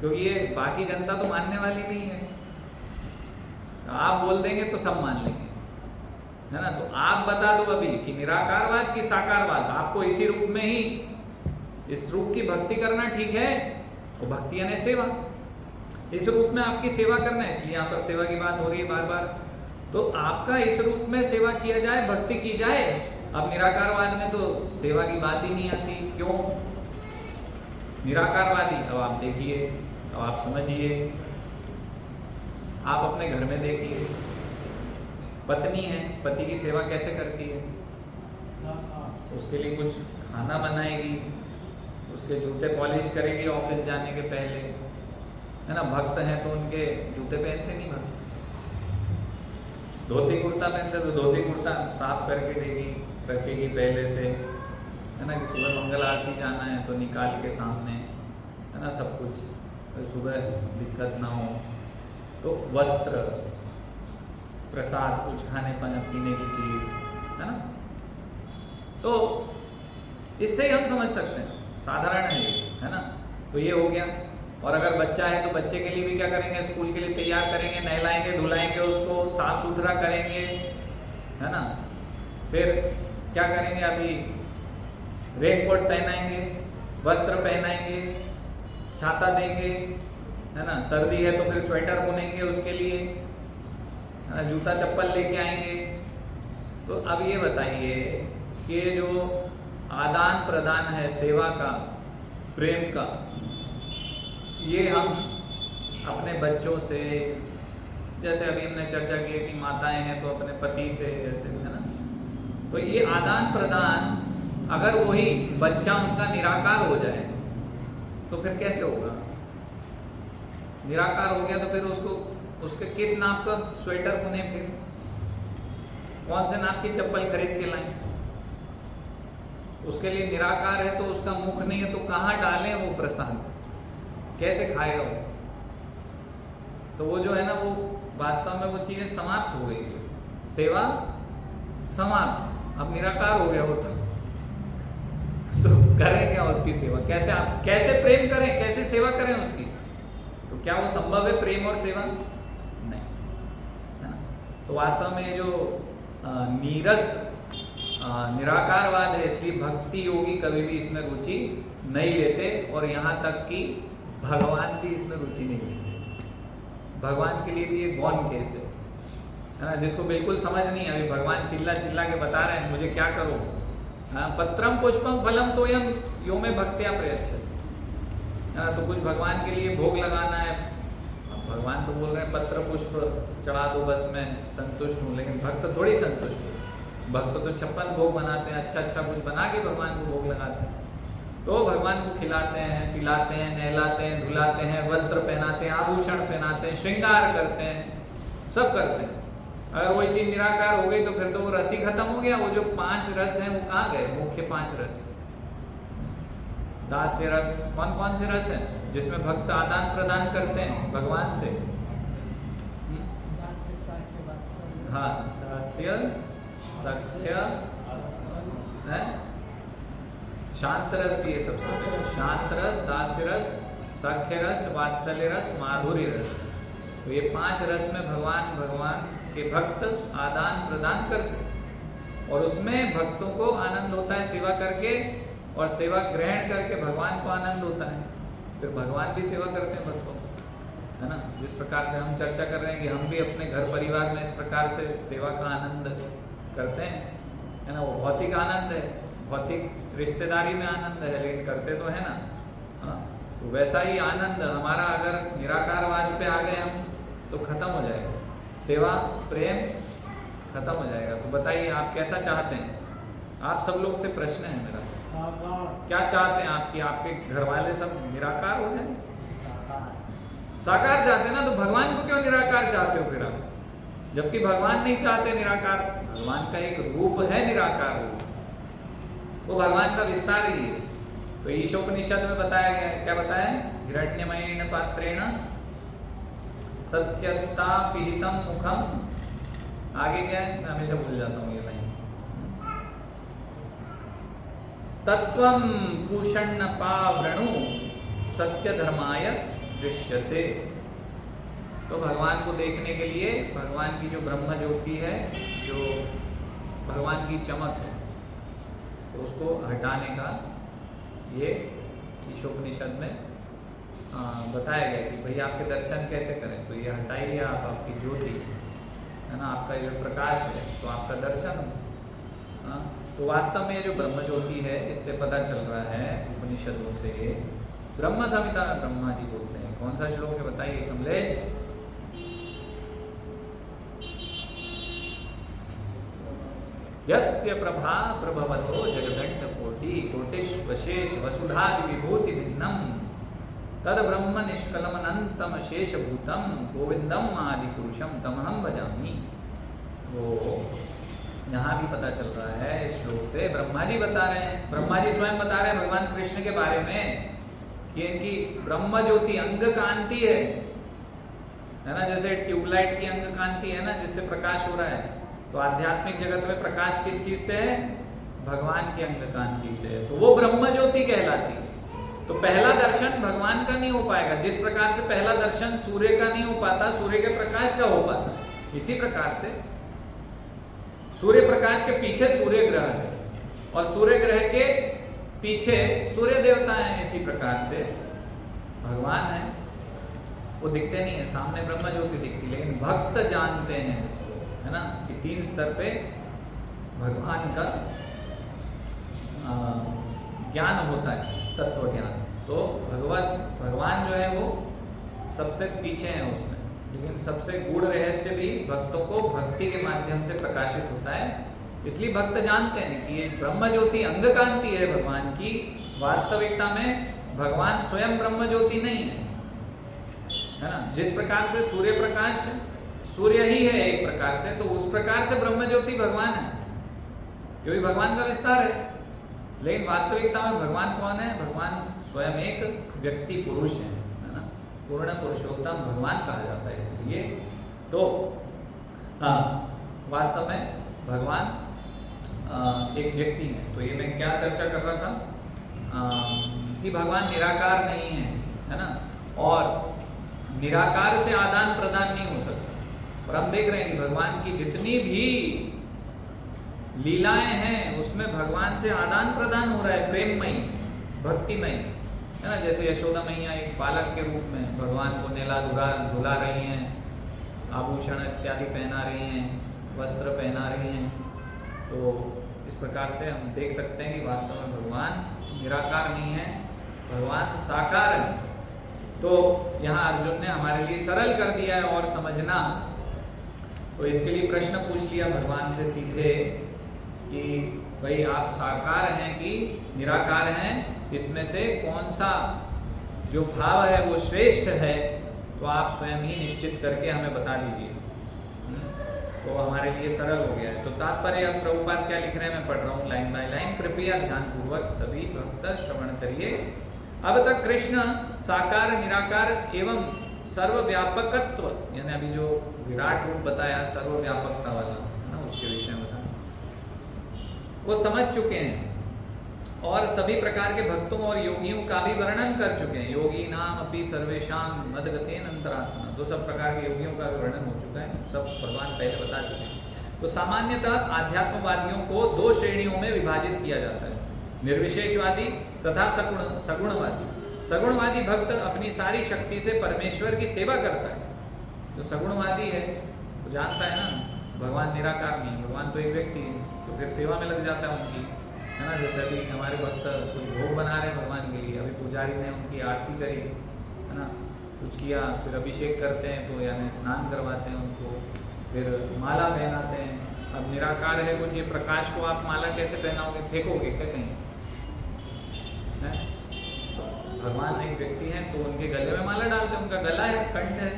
क्योंकि ये बाकी जनता तो मानने वाली नहीं है। तो आप बोल देंगे तो सब मान लेंगे, है ना। तो आप बता दो अभी कि निराकारवाद की साकारवाद, आपको इसी रूप में ही, इस रूप की भक्ति करना ठीक है। वो भक्ति यानी सेवा, इस रूप में आपकी सेवा करना है, इसलिए यहाँ पर सेवा की बात हो रही है बार बार। तो आपका इस रूप में सेवा किया जाए, भक्ति की जाए। अब निराकारवाद में तो सेवा की बात ही नहीं आती। क्यों? निराकारवादी, अब आप देखिए, अब आप समझिए, आप अपने घर में देखिए, पत्नी है, पति की सेवा कैसे करती है? उसके लिए कुछ खाना बनाएगी, उसके जूते पॉलिश करेगी ऑफिस जाने के पहले, है ना। भक्त हैं तो उनके जूते पहनते नहीं भक्त, धोती कुर्ता पहनते तो धोती कुर्ता साफ करके देगी, रखेगी पहले से, है ना। कि सुबह मंगल आरती जाना है तो निकाल के सामने, है ना, सब कुछ, तो सुबह दिक्कत ना हो। तो वस्त्र, प्रसाद, कुछ खाने पीने की चीज, है ना। तो इससे ही हम समझ सकते हैं, साधारण है ये, है ना। तो ये हो गया। और अगर बच्चा है तो बच्चे के लिए भी क्या करेंगे, स्कूल के लिए तैयार करेंगे, नहलाएंगे धुलाएंगे उसको, साफ सुथरा करेंगे, है ना। फिर क्या करेंगे, अभी रेनकोट पहनाएंगे, वस्त्र पहनाएंगे, छाता देंगे, है ना। सर्दी है तो फिर स्वेटर बुनेंगे उसके लिए, है ना, जूता चप्पल लेके आएंगे। तो अब ये बताइए कि ये जो आदान प्रदान है सेवा का, प्रेम का, ये हम अपने बच्चों से, जैसे अभी हमने चर्चा की कि माताएं हैं तो अपने पति से, जैसे, है ना। तो ये आदान प्रदान अगर वही बच्चा उनका निराकार हो जाए तो फिर कैसे होगा। निराकार हो गया तो फिर उसको, उसके किस नाप का स्वेटर बुने, फिर कौन से नाप की चप्पल खरीद के लाएं। उसके लिए निराकार है तो उसका मुख नहीं है तो कहाँ डालें वो प्रसाद, कैसे खाएगा वो। तो वो जो है ना, वो वास्तव में वो चीजें समाप्त हो गई, सेवा समाप्त, अब निराकार हो गया वो। तो करें क्या उसकी सेवा, कैसे आप कैसे प्रेम करें, कैसे सेवा करें उसकी। तो क्या वो संभव है प्रेम और सेवा, नहीं, है ना। तो वास्तव में जो नीरस निराकारवाद है, इसलिए भक्ति योगी कभी भी इसमें रुचि नहीं लेते, और यहाँ तक कि भगवान भी इसमें रुचि नहीं लेते। भगवान के लिए भी ये गौन केस है ना, जिसको बिल्कुल समझ नहीं है। अभी भगवान चिल्ला चिल्ला के बता रहे हैं मुझे क्या करो, पत्रम पुष्पम फलम तोयम यो में भक्त्या प्रयच्छति, तो कुछ भगवान के लिए भोग लगाना है। भगवान तो बोल रहे हैं पत्र पुष्प चढ़ा दो बस मैं संतुष्ट हूँ, लेकिन भक्त थोड़ी संतुष्ट है। भक्त तो 56 भोग बनाते हैं, अच्छा अच्छा कुछ बना के भगवान को भोग लगाते हैं। तो भगवान को खिलाते हैं, पिलाते हैं, नहलाते हैं, धुलाते हैं, वस्त्र पहनाते हैं, आभूषण पहनाते हैं, श्रृंगार करते हैं, सब करते हैं। अगर वही चीज निराकार हो गई तो फिर तो वो रस ही खत्म हो गया। वो जो 5 रस हैं वो कहाँ गए, मुख्य 5 रस। दास्य रस, कौन कौन से रस हैं जिसमें भक्त आदान प्रदान करते हैं भगवान से। दास्य साख्य वात्सल्य। हाँ, दास्य सख्य है, शांत रस भी है सबसे पहले। शांत रस, दास्य रस, सख्य रस, वात्सल्य रस, माधुर्य रस। तो ये 5 रस में भगवान के भक्त आदान प्रदान करते, और उसमें भक्तों को आनंद होता है सेवा करके, और सेवा ग्रहण करके भगवान को आनंद होता है। फिर भगवान भी सेवा करते हैं भक्तों, है ना। जिस प्रकार से हम चर्चा कर रहे हैं कि हम भी अपने घर परिवार में इस प्रकार से सेवा का आनंद करते हैं, है ना। वो भौतिक आनंद है, भौतिक रिश्तेदारी में आनंद है, लेकिन करते तो है ना। हाँ, तो वैसा ही आनंद हमारा अगर निराकारवाद पे आ गए हम तो खत्म हो जाएगा, सेवा प्रेम खत्म हो जाएगा। तो बताइए आप कैसा चाहते हैं। आप सब लोग से प्रश्न है मेरा, क्या चाहते हैं आप कि आपके घर वाले सब निराकार हो जाए। साकार चाहते हैं ना, तो भगवान को क्यों निराकार चाहते हो फिर आप, जबकि भगवान नहीं चाहते निराकार। भगवान का एक रूप है निराकार रूप, वो भगवान का विस्तार ही है। तो ईशोपनिषद में बताया गया है, क्या बताया है, हिरण्यमयेन पात्रेण सत्यस्ता पिहितम मुखम। आगे क्या है, मैं हमेशा भूल जाता हूँ ये लाइन। तत्वम कुषण्ण पावृणु सत्य धर्माय दृश्यते। तो भगवान को देखने के लिए भगवान की जो ब्रह्म ज्योति है, जो भगवान की चमक है, तो उसको हटाने का ये ईशोपनिषद में बताया गया कि भाई आपके दर्शन कैसे करें। तो ये हटाइए आप आपकी ज्योति, है ना, आपका जो प्रकाश है, तो आपका दर्शन हो। तो वास्तव में ये जो ब्रह्म ज्योति है, इससे पता चल रहा है उपनिषदों से, ब्रह्म संहिता में ब्रह्मा जी बोलते हैं। कौन सा श्लोक है बताइए कमलेश। यस्य प्रभा प्रभवतो जगदंड कोटि कोटिश्वशेष वसुधादि विभूति भिन्नम तद ब्रह्म निष्कलम अनंतम शेष भूतम गोविंदम आदि पुरुषम तमहम भजामि। वो यहाँ भी पता चल रहा है इस श्लोक से, ब्रह्मा जी बता रहे हैं, ब्रह्मा जी स्वयं बता रहे हैं भगवान कृष्ण के बारे में कि इनकी ब्रह्म ज्योति अंग कांति है ना। जैसे ट्यूबलाइट की अंग कांति है ना, जिससे प्रकाश हो रहा है। तो आध्यात्मिक जगत में प्रकाश किस चीज से है, भगवान की अंग कांति से है, तो वो ब्रह्म ज्योति कहलाती है। तो पहला दर्शन भगवान का नहीं हो पाएगा, जिस प्रकार से पहला दर्शन सूर्य का नहीं हो पाता, सूर्य के प्रकाश का हो पाता, इसी प्रकार से सूर्य प्रकाश के पीछे सूर्य ग्रह है और सूर्य ग्रह के पीछे सूर्य देवता है। इसी प्रकार से भगवान है, वो दिखते नहीं है, सामने ब्रह्म ज्योति दिखती, लेकिन भक्त जानते हैं इसको, है ना, कि 3 स्तर पे भगवान का ज्ञान होता है, तत्व ज्ञान। तो भगवान जो है वो सबसे पीछे है उसमें, लेकिन सबसे गूढ़ रहस्य भी भक्तों को भक्ति के माध्यम से प्रकाशित होता है। इसलिए भक्त जानते हैं कि ये ब्रह्म ज्योति अंग कांति है भगवान की, वास्तविकता में भगवान स्वयं ब्रह्म ज्योति नहीं है ना। जिस प्रकार से सूर्य प्रकाश सूर्य ही है एक प्रकार से, तो उस प्रकार से ब्रह्म ज्योति भगवान है, क्योंकि भगवान का विस्तार है। लेकिन वास्तविकता में भगवान कौन है? भगवान स्वयं एक व्यक्ति पुरुष है ना, पूर्ण पुरुषोत्तम भगवान कहा जाता है। इसलिए तो वास्तव में भगवान एक व्यक्ति है। तो ये मैं क्या चर्चा कर रहा था कि भगवान निराकार नहीं है ना, और निराकार से आदान प्रदान नहीं हो सकता। और हम देख रहे हैं कि भगवान की जितनी भी लीलाएं हैं उसमें भगवान से आदान प्रदान हो रहा है, प्रेममयी, भक्तिमयी, है ना। जैसे यशोदा मैया एक बालक के रूप में भगवान को नेला धुला रही हैं, आभूषण इत्यादि पहना रही हैं, वस्त्र पहना रही हैं। तो इस प्रकार से हम देख सकते हैं कि वास्तव में भगवान निराकार नहीं है, भगवान साकार है। तो यहाँ अर्जुन ने हमारे लिए सरल कर दिया है और समझना। तो इसके लिए प्रश्न पूछ लिया भगवान से सीधे कि भाई आप साकार हैं कि निराकार हैं, इसमें से कौन सा जो भाव है वो श्रेष्ठ है, तो आप स्वयं ही निश्चित करके हमें बता दीजिए। तो हमारे लिए सरल हो गया है। तो तात्पर्य अब प्रभुपाद क्या लिख रहे हैं मैं पढ़ रहा हूँ लाइन बाय लाइन। कृपया ध्यानपूर्वक सभी भक्त श्रवण करिए। अब तक कृष्ण साकार, निराकार एवं सर्वव्यापकत्व, यानी अभी जो विराट रूप बताया सर्वव्यापकता वाला ना, उसके विषय में बताया, वो समझ चुके हैं और सभी प्रकार के भक्तों और योगियों का भी वर्णन कर चुके हैं। योगी नाम अपि सर्वेशाम मदगतेन अंतरात्मा, तो सब प्रकार के योगियों का वर्णन हो चुका है, सब भगवान पहले बता चुके हैं। तो सामान्यतः आध्यात्मवादियों को 2 श्रेणियों में विभाजित किया जाता है, निर्विशेषवादी तथा सगुणवादी। सगुणवादी भक्त अपनी सारी शक्ति से परमेश्वर की सेवा करता है। जो सगुणवादी है वो जानता है ना भगवान निराकार नहीं, भगवान तो एक व्यक्ति है, तो फिर सेवा में लग जाता है उनकी, है ना। जैसे अभी हमारे भक्त कुछ भोग बना रहे हैं भगवान के लिए, अभी पुजारी ने उनकी आरती करी, है ना, कुछ किया, फिर अभिषेक करते हैं, तो यानी स्नान करवाते हैं उनको, फिर माला पहनाते हैं। अब निराकार है कुछ, ये प्रकाश को आप माला कैसे पहनाओगे, फेंकोगे क्या कहीं? भगवान एक व्यक्ति हैं तो उनके गले में माला डालते हैं, उनका गला है, कंठ है,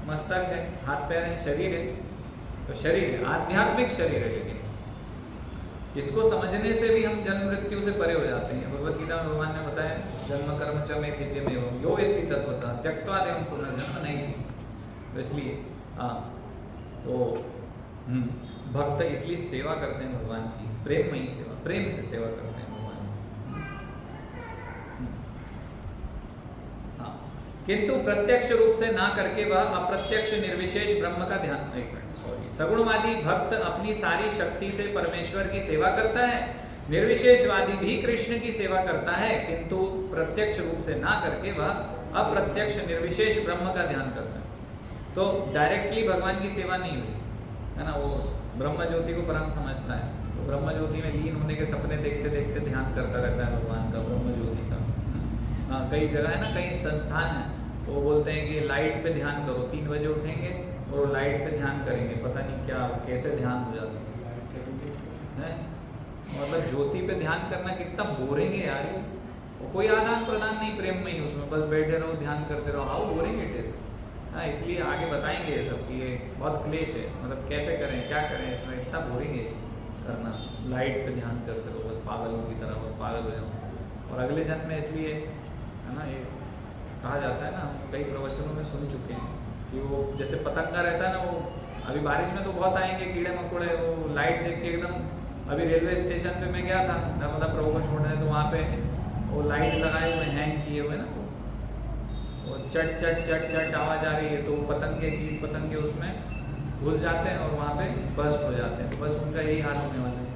मस्तक है, हाथ पैर है, शरीर है। तो शरीर है, आध्यात्मिक शरीर है, लेकिन इसको समझने से भी हम जन्म मृत्यु से परे हो जाते हैं। भगवत गीता में भगवान ने बताया जन्म कर्म च मे दिव्यमेव यो वेत्ति तत्वतः त्यक्त्वा देवं पुनर्जन्म नहीं। तो इसलिए तो भक्त इसलिए सेवा करते हैं भगवान की, प्रेममयी सेवा, प्रेम से सेवा करते हैं भगवान। किंतु प्रत्यक्ष रूप से ना करके वह अप्रत्यक्ष निर्विशेष ब्रह्म का ध्यान। सगुणवादी भक्त अपनी सारी शक्ति से परमेश्वर की सेवा करता है, निर्विशेषवादी भी कृष्ण की सेवा करता है, किंतु प्रत्यक्ष रूप से ना करके वह अप्रत्यक्ष निर्विशेष ब्रह्म का ध्यान करता है। तो डायरेक्टली भगवान की सेवा नहीं हुई, है ना। वो ब्रह्म ज्योति को परम समझता है, तो ब्रह्म ज्योति में लीन होने के सपने देखते देखते ध्यान करता रहता है भगवान का, ब्रह्म ज्योति का। कई जगह है ना, कई संस्थान है, तो वो बोलते हैं कि लाइट पे ध्यान करो, 3 बजे उठेंगे और लाइट पे ध्यान करेंगे, पता नहीं क्या कैसे ध्यान हो जाता है। मतलब ज्योति पे ध्यान करना कितना बोरिंग है यार, वो कोई आदान प्रदान नहीं प्रेम में ही, उसमें बस बैठे रहो ध्यान करते रहो, हाउ बोरिंग इट इज। हाँ, इसलिए आगे बताएंगे ये सब कि ये बहुत क्लेश है, मतलब कैसे करें क्या करें, इसमें इतना बोरिंग है करना, लाइट पे ध्यान करते रहो बस पागलों की तरह, बस पागल हो जाओ। और अगले जन्म में इसलिए है ना, ये कहा जाता है ना, हम कई प्रवचनों में सुन चुके हैं कि वो जैसे पतंगा रहता है ना, वो अभी बारिश में तो बहुत आएंगे कीड़े मकोड़े, वो लाइट देख के एकदम अभी रेलवे स्टेशन पे मैं गया था नर्मदा प्रभु को छोड़ने, तो वहाँ पे वो लाइट लगाए हुए हैंग किए हुए ना, वो चट चट चट चट आवाज़ आ रही है, तो पतंगे कीट पतंगे उसमें घुस जाते हैं और वहाँ पे बस्ट हो जाते हैं। तो बस उनका यही हाल होने वाला है।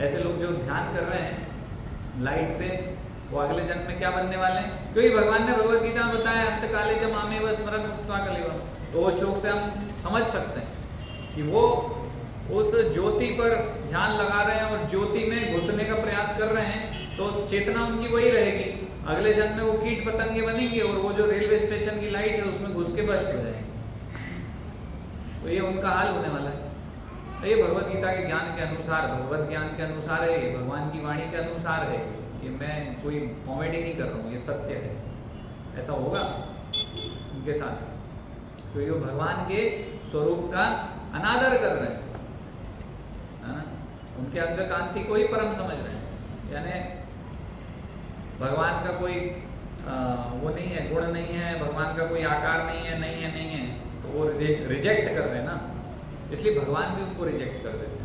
ऐसे लोग जो ध्यान कर रहे हैं लाइट पे, वो अगले जन्म में क्या बनने वाले हैं? क्योंकि भगवान ने भगवत गीता में बताया अंत काले च मामेव स्मरन् मुक्त्वा कलेवरम्। तो वो श्लोक से हम समझ सकते हैं कि वो उस ज्योति पर ध्यान लगा रहे हैं और ज्योति में घुसने का प्रयास कर रहे हैं, तो चेतना उनकी वही रहेगी। अगले जन्म में वो कीट पतंगे बनेंगे और वो जो रेलवे स्टेशन की लाइट है उसमें घुस के बस्ट हो जाएंगे। तो ये उनका हाल होने वाला है। तो ये भगवत गीता के ज्ञान के अनुसार, भगवत ज्ञान के अनुसार है, ये भगवान की वाणी के अनुसार है। ये मैं कोई कॉमेडी नहीं कर रहा हूँ, ये सत्य है। ऐसा होगा उनके साथ, तो ये भगवान के स्वरूप का अनादर कर रहे हैं, है ना? उनके अंग कांति को ही परम समझ रहे हैं, यानी भगवान का कोई वो नहीं है, गुण नहीं है, भगवान का कोई आकार नहीं है, नहीं है, तो वो रिजेक्ट कर रहे हैं ना, इसलिए भगवान भी उनको रिजेक्ट कर देते हैं।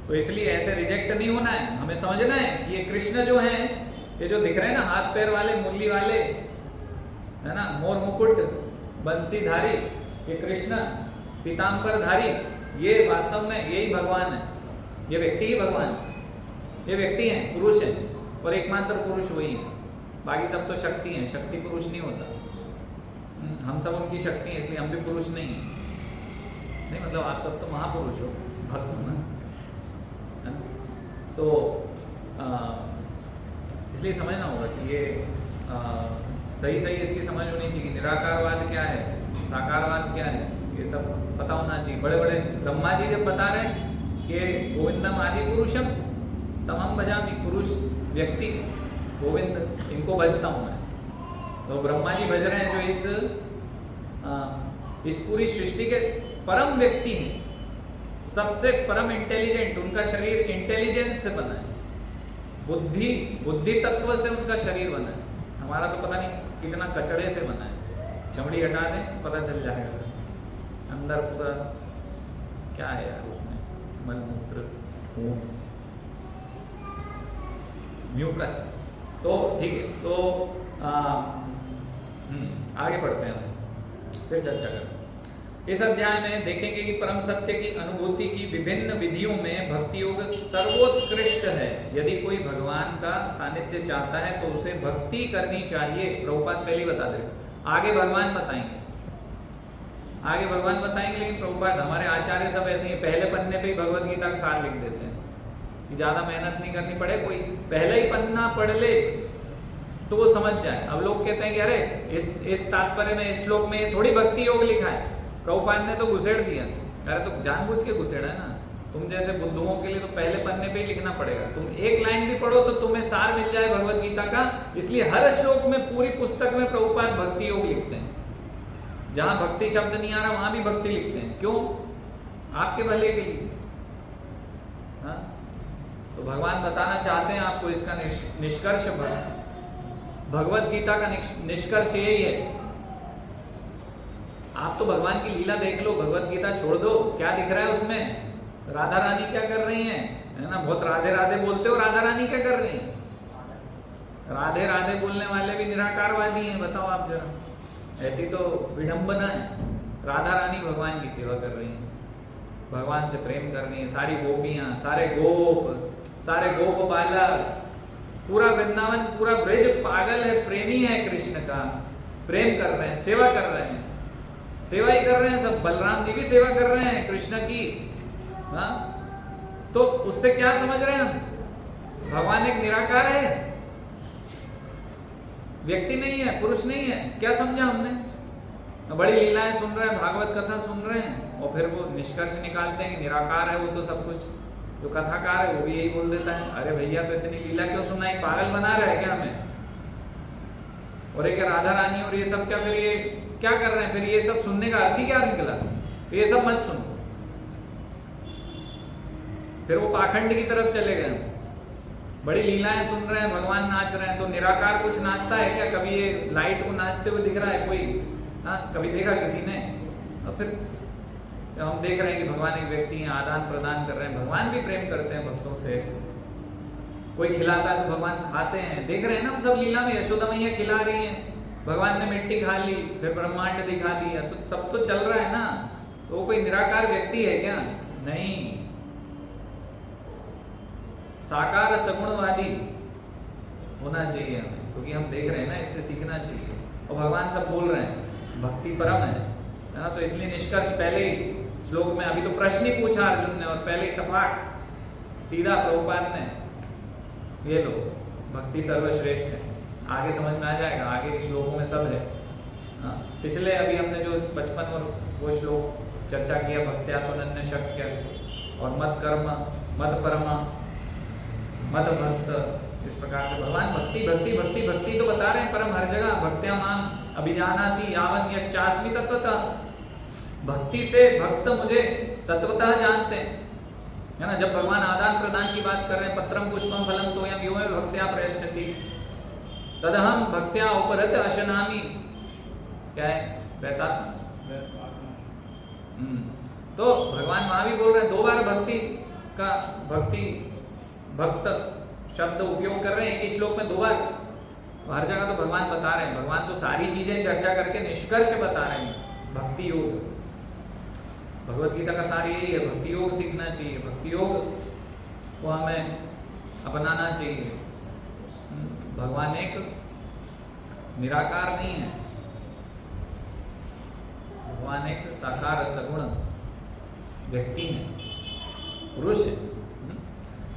तो इसलिए ऐसे रिजेक्ट नहीं होना है, हमें समझना है कि ये कृष्ण जो हैं, ये जो दिख रहे हैं ना, हाथ पैर वाले, मुरली वाले, है ना, मोर मुकुट बंसीधारी, ये कृष्ण पीताम्बरधारी, ये वास्तव में यही भगवान है। ये व्यक्ति ही भगवान है, ये व्यक्ति हैं, पुरुष हैं, और एकमात्र पुरुष वही है। बाकी सब तो शक्ति हैं, शक्ति पुरुष नहीं होता। हम सब उनकी शक्ति हैं, इसलिए हम भी पुरुष नहीं हैं। नहीं मतलब आप सब तो महापुरुष हो, भक्त हो ना। तो इसलिए समझना होगा कि ये सही इसकी समझ होनी चाहिए। निराकारवाद क्या है, साकारवाद क्या है, ये सब पता होना चाहिए। बड़े बड़े ब्रह्मा जी जब बता रहे हैं कि गोविंदम आदि पुरुषम तमम भजामि, पुरुष व्यक्ति गोविंद, इनको भजता हूँ मैं, तो ब्रह्मा जी भज रहे हैं जो इस पूरी सृष्टि के परम व्यक्ति हैं, सबसे परम इंटेलिजेंट। उनका शरीर इंटेलिजेंस से बना है, बुद्धि तत्व से उनका शरीर बना है। हमारा तो पता नहीं कितना कचड़े से बना है, चमड़ी हटा दें पता चल जाएगा अंदर पूरा क्या है यार उसमें, मलमूत्र, खून, म्यूकस। तो ठीक है, तो आगे बढ़ते हैं, फिर चर्चा करें। इस अध्याय में देखेंगे कि परम सत्य की अनुभूति की विभिन्न विधियों में भक्ति योग सर्वोत्कृष्ट है। यदि कोई भगवान का सानिध्य चाहता है तो उसे भक्ति करनी चाहिए। प्रभुपाद पहले ही बता दे, आगे भगवान बताएंगे, लेकिन प्रभुपाद हमारे आचार्य सब ऐसे ही पहले पन्ने पे ही भगवत गीता का सार लिख देते हैं कि ज्यादा मेहनत नहीं करनी पड़े, कोई पहले ही पन्ना पढ़ ले तो वो समझ जाए। अब लोग कहते हैं कि अरे इस तात्पर्य में, इस श्लोक में थोड़ी भक्ति योग लिखा है, प्रभुपाद ने तो घुसेड़ दिया। अरे तो जानबूझ के घुसेड़ा है ना, तुम जैसे बुद्धुओं के लिए तो पहले पन्ने पे ही लिखना पड़ेगा। तुम एक लाइन भी पढ़ो तो तुम्हें सार मिल जाए भगवत गीता का। इसलिए हर श्लोक में, पूरी पुस्तक में प्रभुपाद भक्ति योग लिखते हैं। जहां भक्ति शब्द नहीं आ रहा वहां भी भक्ति लिखते हैं। क्यों? आपके भले के लिए। हाँ? तो भगवान बताना चाहते हैं आपको, इसका निष्कर्ष भगवत गीता का निष्कर्ष यही है। आप तो भगवान की लीला देख लो, भगवत गीता छोड़ दो, क्या दिख रहा है उसमें? राधा रानी क्या कर रही हैं, है ना? बहुत राधे राधे बोलते हो, राधा रानी क्या कर रही हैं? राधे राधे बोलने वाले भी निराकारवादी हैं, बताओ आप जरा। ऐसी तो विडंबना है। राधा रानी भगवान की सेवा कर रही हैं, भगवान से प्रेम कर रही हैं। सारी गोपियां, सारे गोप बालक, पूरा वृंदावन, पूरा ब्रज पागल है, प्रेमी है कृष्ण का, प्रेम कर रहे हैं, सेवा कर रहे हैं, सेवा ही कर रहे हैं सब। बलराम जी भी सेवा कर रहे हैं कृष्ण की। हाँ? तो उससे क्या समझ रहे हैं हम? भगवान एक निराकार है, व्यक्ति नहीं है, पुरुष नहीं है। क्या समझा हमने? बड़ी लीलाएं सुन रहे हैं, भागवत कथा सुन रहे हैं, और फिर वो निष्कर्ष निकालते हैं कि निराकार है वो तो सब कुछ। जो कथाकार है वो भी यही बोल देता है, अरे भैया तो इतनी लीला क्यों सुनाई, पागल बना रहे हैं क्या हमें? और एक राधा रानी और ये सब क्या, फिर ये क्या कर रहे हैं? फिर ये सब सुनने का अर्थ ही क्या निकला? तो ये सब मत सुनो। फिर वो पाखंड की तरफ चले गए। बड़ी लीलाएं सुन रहे हैं, भगवान नाच रहे हैं, तो निराकार कुछ नाचता है क्या? कभी ये लाइट को नाचते हुए दिख रहा है कोई? हाँ, कभी देखा किसी ने? और फिर तो हम देख रहे हैं कि भगवान एक व्यक्ति हैं, आदान प्रदान कर रहे हैं, भगवान भी प्रेम करते हैं भक्तों से। कोई खिलाता है तो भगवान खाते हैं, देख रहे हैं ना हम सब लीला में, यशोदा मैया खिला रही हैं, भगवान ने मिट्टी खा ली, फिर ब्रह्मांड दिखा दिया, तो सब तो चल रहा है ना। तो वो कोई निराकार व्यक्ति है क्या? नहीं, साकार सगुणवादी होना चाहिए हमें, क्योंकि हम देख रहे हैं ना, इससे सीखना चाहिए। और भगवान सब बोल रहे हैं भक्ति परम है ना, तो इसलिए निष्कर्ष पहले ही श्लोक में, अभी तो प्रश्न ही पूछा अर्जुन ने और पहले इत्तेफाक सीधा प्रभुपाद ने, ये लो भक्ति सर्वश्रेष्ठ है। आगे समझ में आ जाएगा, आगे के श्लोकों में सब है। हाँ, पिछले अभी हमने जो 55 और वो श्लोक चर्चा किया, भक्त्या तो अनन्य शक्य और मत कर्म मत परम मत भक्त, इस प्रकार से भगवान भक्ति भक्ति भक्ति भक्ति तो बता रहे हैं परम हर जगह। भक्त्या माम अभिजानाति यावन यश्चास्मि तत्वतः, भक्ति से भक्त मुझे तत्वतः जानते हैं, है ना। जब भगवान आदान प्रदान की बात कर रहे हैं, पत्रम पुष्पम फलम तोयम यो मे भक्त्या प्रयश्यति तदहम भक्त्या उपरत अशनामि, क्या है रहता। तो भगवान वहां भी बोल रहे हैं, 2 बार भक्ति का भक्त शब्द उपयोग कर रहे हैं एक ही श्लोक में 2 बार। हर जगह तो भगवान बता रहे हैं, भगवान तो सारी चीजें चर्चा करके निष्कर्ष बता रहे हैं। भक्ति योग, भगवत गीता का सार यही है, भक्ति योग सीखना चाहिए, भक्ति योग को हमें अपनाना चाहिए। भगवान एक निराकार नहीं है, भगवान एक साकार सगुण व्यक्ति है, पुरुष है।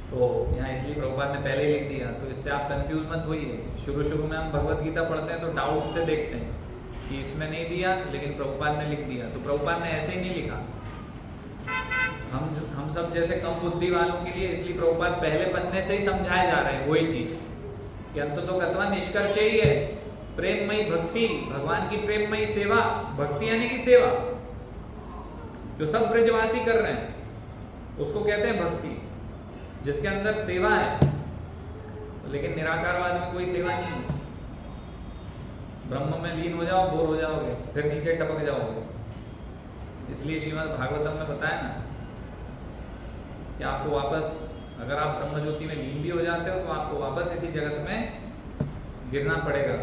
तो यहाँ इसलिए प्रभुपाद ने पहले ही लिख दिया, तो इससे आप कंफ्यूज मत होइए। शुरू में हम भगवत गीता पढ़ते हैं तो डाउट से देखते हैं कि इसमें नहीं दिया, लेकिन प्रभुपाद ने लिख दिया। तो प्रभुपाद ने ऐसे ही नहीं लिखा, हम सब जैसे कम बुद्धि वालों के लिए, इसलिए प्रभुपाद पहले पन्ने से ही समझाए जा रहे हैं वही चीज कि अंत तो कथवा निष्कर्ष ही है, प्रेममयी भक्ति, भगवान की प्रेममयी सेवा, भक्ति यानी कि सेवा जो सब ब्रजवासी कर रहे हैं उसको कहते हैं भक्ति, जिसके अंदर सेवा है। लेकिन निराकारवाद में कोई सेवा नहीं है, ब्रह्म में लीन हो जाओ, बोर हो जाओगे, फिर नीचे टपक जाओगे। इसलिए श्रीमद् भागवतम में बताया ना कि आपको वापस, अगर आप ब्रह्म ज्योति में लीन भी हो जाते हो तो आपको वापस इसी जगत में गिरना पड़ेगा,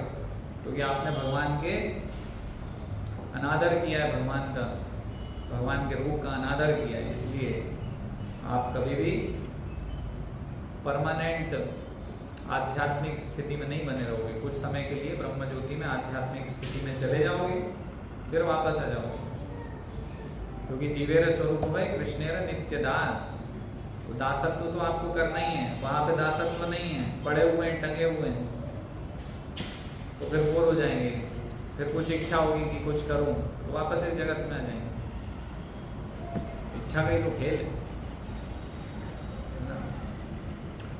क्योंकि आपने भगवान के अनादर किया है, भगवान के रूप का अनादर किया है। इसलिए आप कभी भी परमानेंट आध्यात्मिक स्थिति में नहीं बने रहोगे, कुछ समय के लिए ब्रह्म ज्योति में आध्यात्मिक स्थिति में चले जाओगे, फिर वापस आ जाओगे, क्योंकि जीवेर स्वरूप है कृष्णेर नित्य दास। तो दासत्व तो आपको करना ही है, वहां पे दासत्व नहीं है, पड़े हुए हैं, टंगे हुए हैं, तो फिर बोर हो जाएंगे, फिर कुछ इच्छा होगी कि कुछ करूं, तो वापस इस जगत में आ जाएंगे। इच्छा का ही तो खेल है।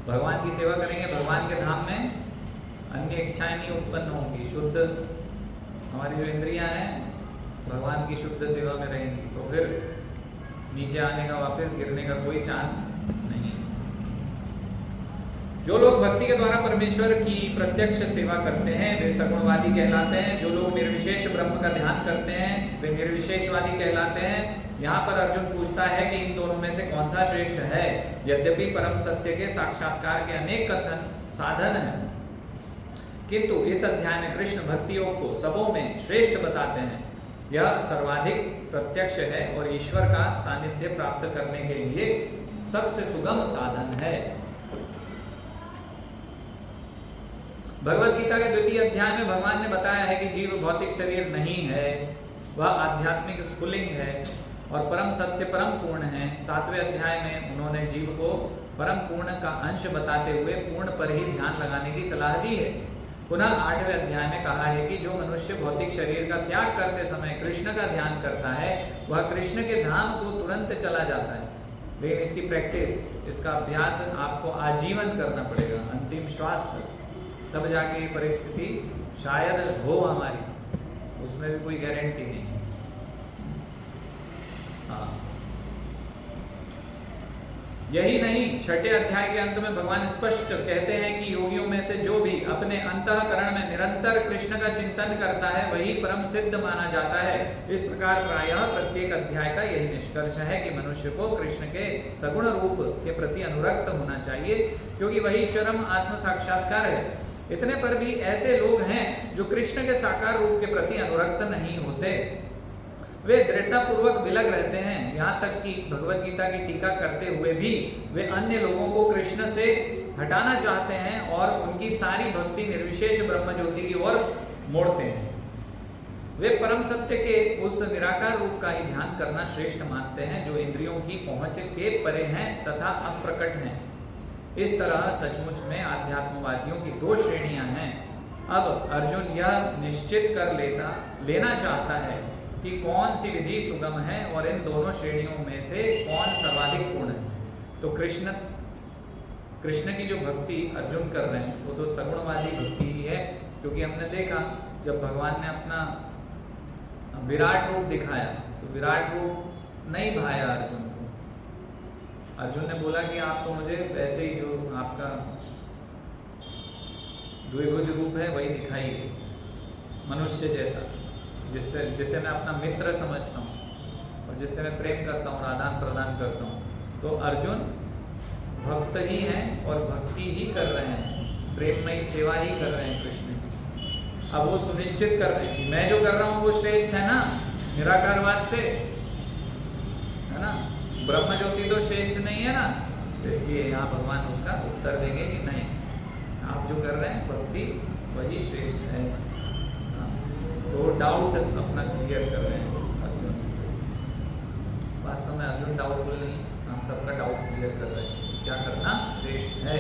भगवान की सेवा करेंगे, भगवान के धाम में अन्य इच्छाएं नहीं उत्पन्न होंगी, शुद्ध हमारी जो इंद्रियां हैं भगवान की शुद्ध सेवा में रहेंगी, तो फिर नीचे आने का, वापस गिरने का कोई चांस नहीं। जो लोग भक्ति के द्वारा परमेश्वर की प्रत्यक्ष सेवा करते हैं वे सगुणवादी कहलाते हैं। जो लोग निर्विशेष ब्रह्म का ध्यान करते हैं वे निर्विशेषवादी कहलाते हैं। यहाँ पर अर्जुन पूछता है कि इन दोनों में से कौन सा श्रेष्ठ है। यद्यपि परम सत्य के साक्षात्कार के अनेक कथन साधन हैं, किंतु इस अध्याय में कृष्ण भक्ति योग को सबों में श्रेष्ठ बताते हैं। यह सर्वाधिक प्रत्यक्ष है और ईश्वर का सानिध्य प्राप्त करने के लिए सबसे सुगम साधन है। भगवत गीता के 2वें अध्याय में भगवान ने बताया है कि जीव भौतिक शरीर नहीं है, वह आध्यात्मिक स्फुलिंग है और परम सत्य परम पूर्ण है। 7वें अध्याय में उन्होंने जीव को परम पूर्ण का अंश बताते हुए पूर्ण पर ही ध्यान लगाने की सलाह दी है। पुनः 8वें अध्याय में कहा है कि जो मनुष्य भौतिक शरीर का त्याग करते समय कृष्ण का ध्यान करता है वह कृष्ण के धाम को तुरंत चला जाता है। लेकिन इसकी प्रैक्टिस, इसका अभ्यास आपको आजीवन करना पड़ेगा, अंतिम श्वास तक, तब जाके ये परिस्थिति शायद हो हमारी, उसमें भी कोई गारंटी नहीं। हाँ, यही नहीं, छठे अध्याय के अंत में भगवान स्पष्ट कहते हैं कि योगियों में से जो भी अपने अंतःकरण में निरंतर कृष्ण का चिंतन करता है वही परम सिद्ध माना जाता है। इस प्रकार प्रायः प्रत्येक अध्याय का यही निष्कर्ष है कि मनुष्य को कृष्ण के सगुण रूप के प्रति अनुरक्त होना चाहिए, क्योंकि वही चरम आत्म साक्षात्कार है। इतने पर भी ऐसे लोग हैं जो कृष्ण के साकार रूप के प्रति अनुरक्त नहीं होते। वे दृढ़ता पूर्वक विलग रहते हैं, यहाँ तक कि भगवत गीता की टीका करते हुए भी वे अन्य लोगों को कृष्ण से हटाना चाहते हैं और उनकी सारी भक्ति निर्विशेष ब्रह्म ज्योति की ओर मोड़ते हैं। वे परम सत्य के उस निराकार रूप का ही ध्यान करना श्रेष्ठ मानते हैं जो इंद्रियों की पहुंच के परे हैं तथा अप्रकट हैं। इस तरह सचमुच में आध्यात्मवादियों की दो श्रेणियां हैं। अब अर्जुन यह निश्चित कर लेना चाहता है कि कौन सी विधि सुगम है और इन दोनों श्रेणियों में से कौन सर्वाधिक पूर्ण है। तो कृष्ण की जो भक्ति अर्जुन कर रहे हैं वो तो सगुणवादी भक्ति ही है, क्योंकि हमने देखा जब भगवान ने अपना विराट रूप दिखाया तो विराट रूप नहीं भाया अर्जुन को। अर्जुन ने बोला कि आप तो मुझे वैसे ही जो आपका द्विभुज रूप है वही दिखाइए, मनुष्य जैसा, जिसे मैं अपना मित्र समझता हूँ और जिससे मैं प्रेम करता हूँ, आदान प्रदान करता हूँ। तो अर्जुन भक्त ही हैं और भक्ति ही कर रहे हैं, प्रेममयी सेवा ही कर रहे हैं कृष्ण की। अब वो सुनिश्चित कर रहे हैं कि मैं जो कर रहा हूँ वो श्रेष्ठ है ना, निराकारवाद से, है ना, ब्रह्म ज्योति तो श्रेष्ठ नहीं है ना। तो इसलिए यहाँ भगवान उसका उत्तर देंगे कि नहीं, आप जो कर रहे हैं भक्ति वही श्रेष्ठ है। तो डाउट अपना क्लियर कर रहे हैं अर्जुन। वास्तव में अर्जुन डाउटफुल नहीं, हम सबका डाउट क्लियर कर रहे हैं क्या करना श्रेष्ठ है।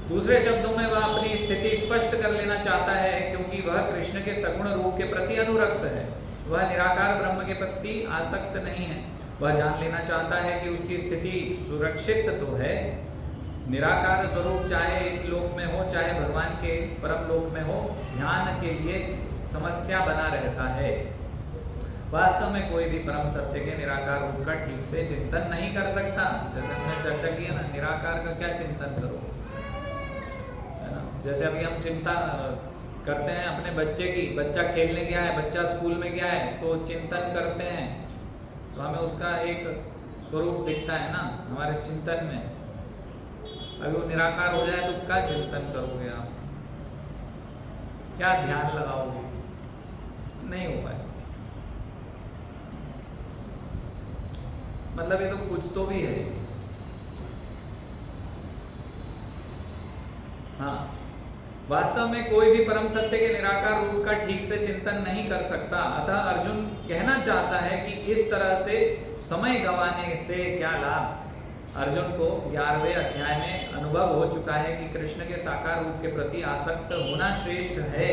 दूसरे शब्दों में वह अपनी स्थिति स्पष्ट कर लेना चाहता है, क्योंकि वह कृष्ण के सगुण रूप के प्रति अनुरक्त है। वह निराकार ब्रह्म के प्रति आसक्त नहीं है। वह जान लेना चाहता है कि उसकी स्थिति सुरक्षित तो है, निराकार स्वरूप चाहे इस लोक में हो चाहे भगवान के परम लोक में हो, ध्यान के लिए समस्या बना रहता है। वास्तव में कोई भी परम सत्य के निराकार रूप का ठीक से चिंतन नहीं कर सकता। जैसे हमने चर्चा की है ना, निराकार का क्या चिंतन करो, है ना। जैसे अभी हम चिंता करते हैं अपने बच्चे की, बच्चा खेलने गया है, बच्चा स्कूल में गया है, तो चिंतन करते हैं तो हमें उसका एक स्वरूप दिखता है ना हमारे चिंतन में। अगर वो निराकार हो जाए तो क्या चिंतन करोगे आप, क्या ध्यान लगाओगे, नहीं हो पाए। मतलब ये तो कुछ तो भी है। हाँ, वास्तव में कोई भी परम सत्य के निराकार रूप का ठीक से चिंतन नहीं कर सकता। अतः अर्जुन कहना चाहता है कि इस तरह से समय गंवाने से क्या लाभ। अर्जुन को 11वें अध्याय में अनुभव हो चुका है कि कृष्ण के साकार रूप के प्रति आसक्त होना श्रेष्ठ है,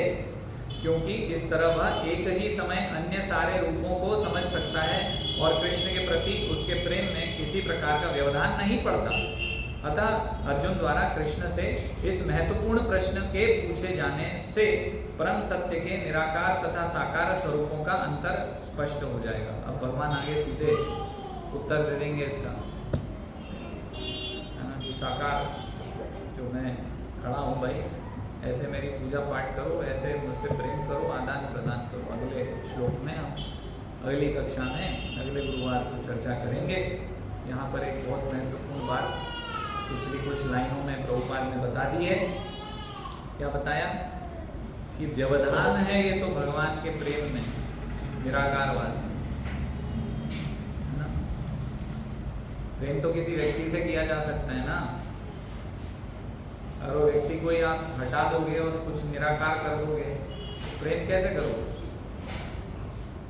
क्योंकि इस तरह वह एक ही समय अन्य सारे रूपों को समझ सकता है और कृष्ण के प्रति उसके प्रेम में किसी प्रकार का व्यवधान नहीं पड़ता। अतः अर्जुन द्वारा कृष्ण से इस महत्वपूर्ण प्रश्न के पूछे जाने से परम सत्य के निराकार तथा साकार स्वरूपों का अंतर स्पष्ट हो जाएगा। अब भगवान आगे सीधे उत्तर दे देंगे इसका, है ना, कि साकार जो मैं खड़ा हूँ भाई, ऐसे मेरी पूजा पाठ करो, ऐसे मुझसे प्रेम करो, आदान प्रदान करो। अगले श्लोक में हम अगली कक्षा में अगले गुरुवार को चर्चा करेंगे। यहाँ पर एक बहुत महत्वपूर्ण बात पिछली कुछ लाइनों में प्रभुपाद ने बता दी है। क्या बताया कि व्यवधान है ये तो भगवान के प्रेम में, निराकारवाद, है ना। प्रेम तो किसी व्यक्ति से किया जा सकता है ना, और वो व्यक्ति को ही आप हटा दोगे और कुछ निराकार कर दोगे, प्रेम कैसे करोगे।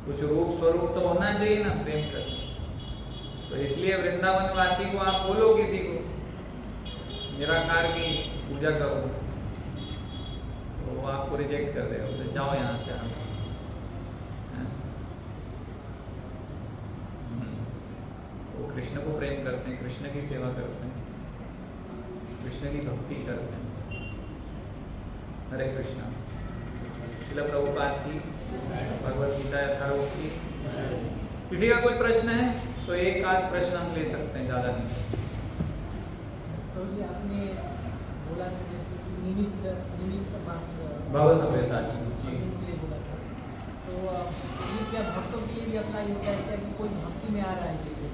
कुछ रूप स्वरूप तो होना चाहिए ना प्रेम कर। तो इसलिए वृंदावन वासी को आप बोलो किसी को निराकार की पूजा करो, तो वो आपको रिजेक्ट कर देगा, तो जाओ यहाँ से आप। वो कृष्ण को प्रेम करते हैं, कृष्ण की सेवा करते हैं, कृष्ण की भक्ति करते हैं। हरे कृष्णा। श्रील प्रभुपाद की भगवद गीता यथारूप की। किसी का कोई प्रश्न है? तो एक आध प्रश्न हम ले सकते हैं, ज़्यादा नहीं। तो जी आपने बोला था जैसे कि निमित्त मात्र भव सव्यसाची जी। के लिए बोला था, तो ये क्या भक्तों के लिए भी अप्लाई होता है क्या कि कोई भक्ति में आ रहा है जैसे,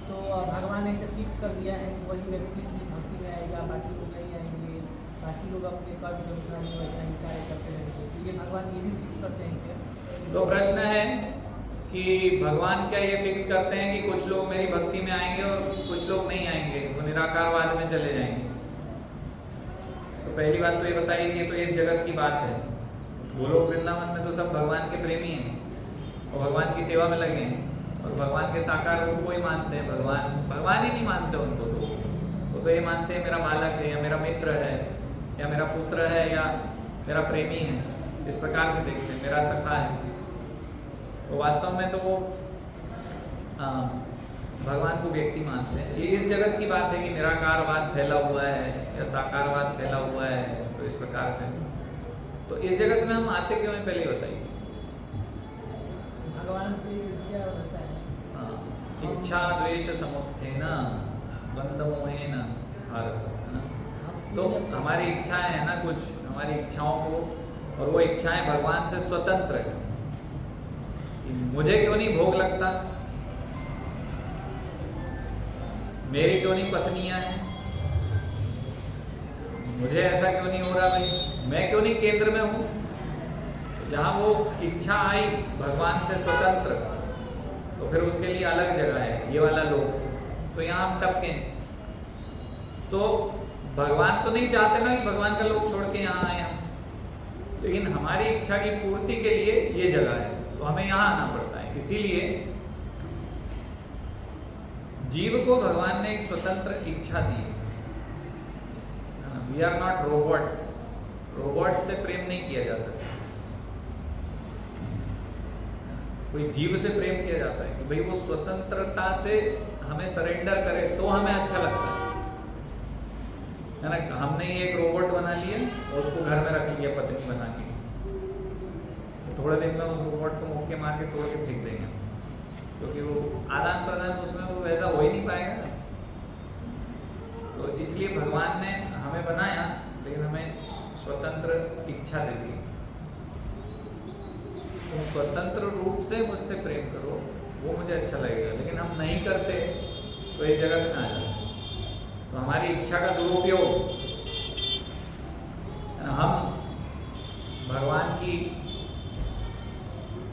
तो भगवान ने ऐसे फिक्स कर दिया है कि वही व्यक्ति ही भक्ति में आएगा, बाकी लोग नहीं आएंगे, बाकी लोग अपने कर्म के अनुसार ही वैसा ही कार्य करते रहेंगे, तो ये भगवान ये भी फिक्स करते हैं क्या? तो प्रश्न है कि भगवान क्या ये फिक्स करते हैं कि कुछ लोग मेरी भक्ति में आएंगे और कुछ लोग नहीं आएंगे, वो निराकारवाद में चले जाएंगे? तो पहली बात तो ये बताइए कि ये तो इस जगत की बात है। गोलोक वृंदावन में तो सब भगवान के प्रेमी हैं और भगवान की सेवा में लगे हैं और भगवान के साकार रूप को ही मानते हैं। भगवान ही नहीं मानते उनको, तो वो तो ये मानते हैं मेरा बालक है या मेरा मित्र है या मेरा पुत्र है या मेरा प्रेमी है, इस प्रकार से देखते हैं, मेरा सखा है। तो वास्तव में तो वो भगवान को व्यक्ति मानते हैं। ये इस जगत की बात है कि निराकारवाद फैला हुआ है या साकारवाद फैला हुआ है, तो इस प्रकार से। तो इस जगत में हम आते क्यों हैं, पहले बताइए। भगवान से ईर्ष्या रहता है। इच्छा द्वेष समुत्थेन बंधमोहेन भारत, है ना। तो हमारी इच्छाएं है ना, कुछ हमारी इच्छाओं को, और वो इच्छाएं भगवान से स्वतंत्र है। मुझे क्यों नहीं भोग लगता, मेरी क्यों नहीं पत्नियां हैं, मुझे ऐसा क्यों नहीं हो रहा भाई, मैं क्यों नहीं केंद्र में हूं। जहां वो इच्छा आई भगवान से स्वतंत्र, तो फिर उसके लिए अलग जगह है, ये वाला लोग, तो यहाँ हम टपके। तो भगवान तो नहीं चाहते ना कि भगवान का लोग छोड़ के यहाँ आए हम, लेकिन हमारी इच्छा की पूर्ति के लिए ये जगह है, तो हमें यहाँ आना पड़ता है। इसीलिए जीव को भगवान ने एक स्वतंत्र इच्छा दी है। We are not robots, robots से प्रेम नहीं किया जा सकता। कोई जीव से प्रेम किया जाता है कि भाई वो स्वतंत्रता से हमें सरेंडर करे तो हमें अच्छा लगता है ना। हमने एक रोबोट बना लिया और उसको घर में रख लिया पत्नी बना के, तो थोड़े दिन में उस रोबोट को मुक्के मार के तोड़ के फेंक देंगे, क्योंकि वो आदान प्रदान उसमें वो वैसा हो ही नहीं पाएगा। तो इसलिए भगवान ने हमें बनाया, लेकिन हमें स्वतंत्र इच्छा दे दी। तुम स्वतंत्र रूप से मुझसे प्रेम करो, वो मुझे अच्छा लगेगा, लेकिन हम नहीं करते तो इस जगत में आ जाए। तो हमारी इच्छा का दुरुपयोग, हम भगवान की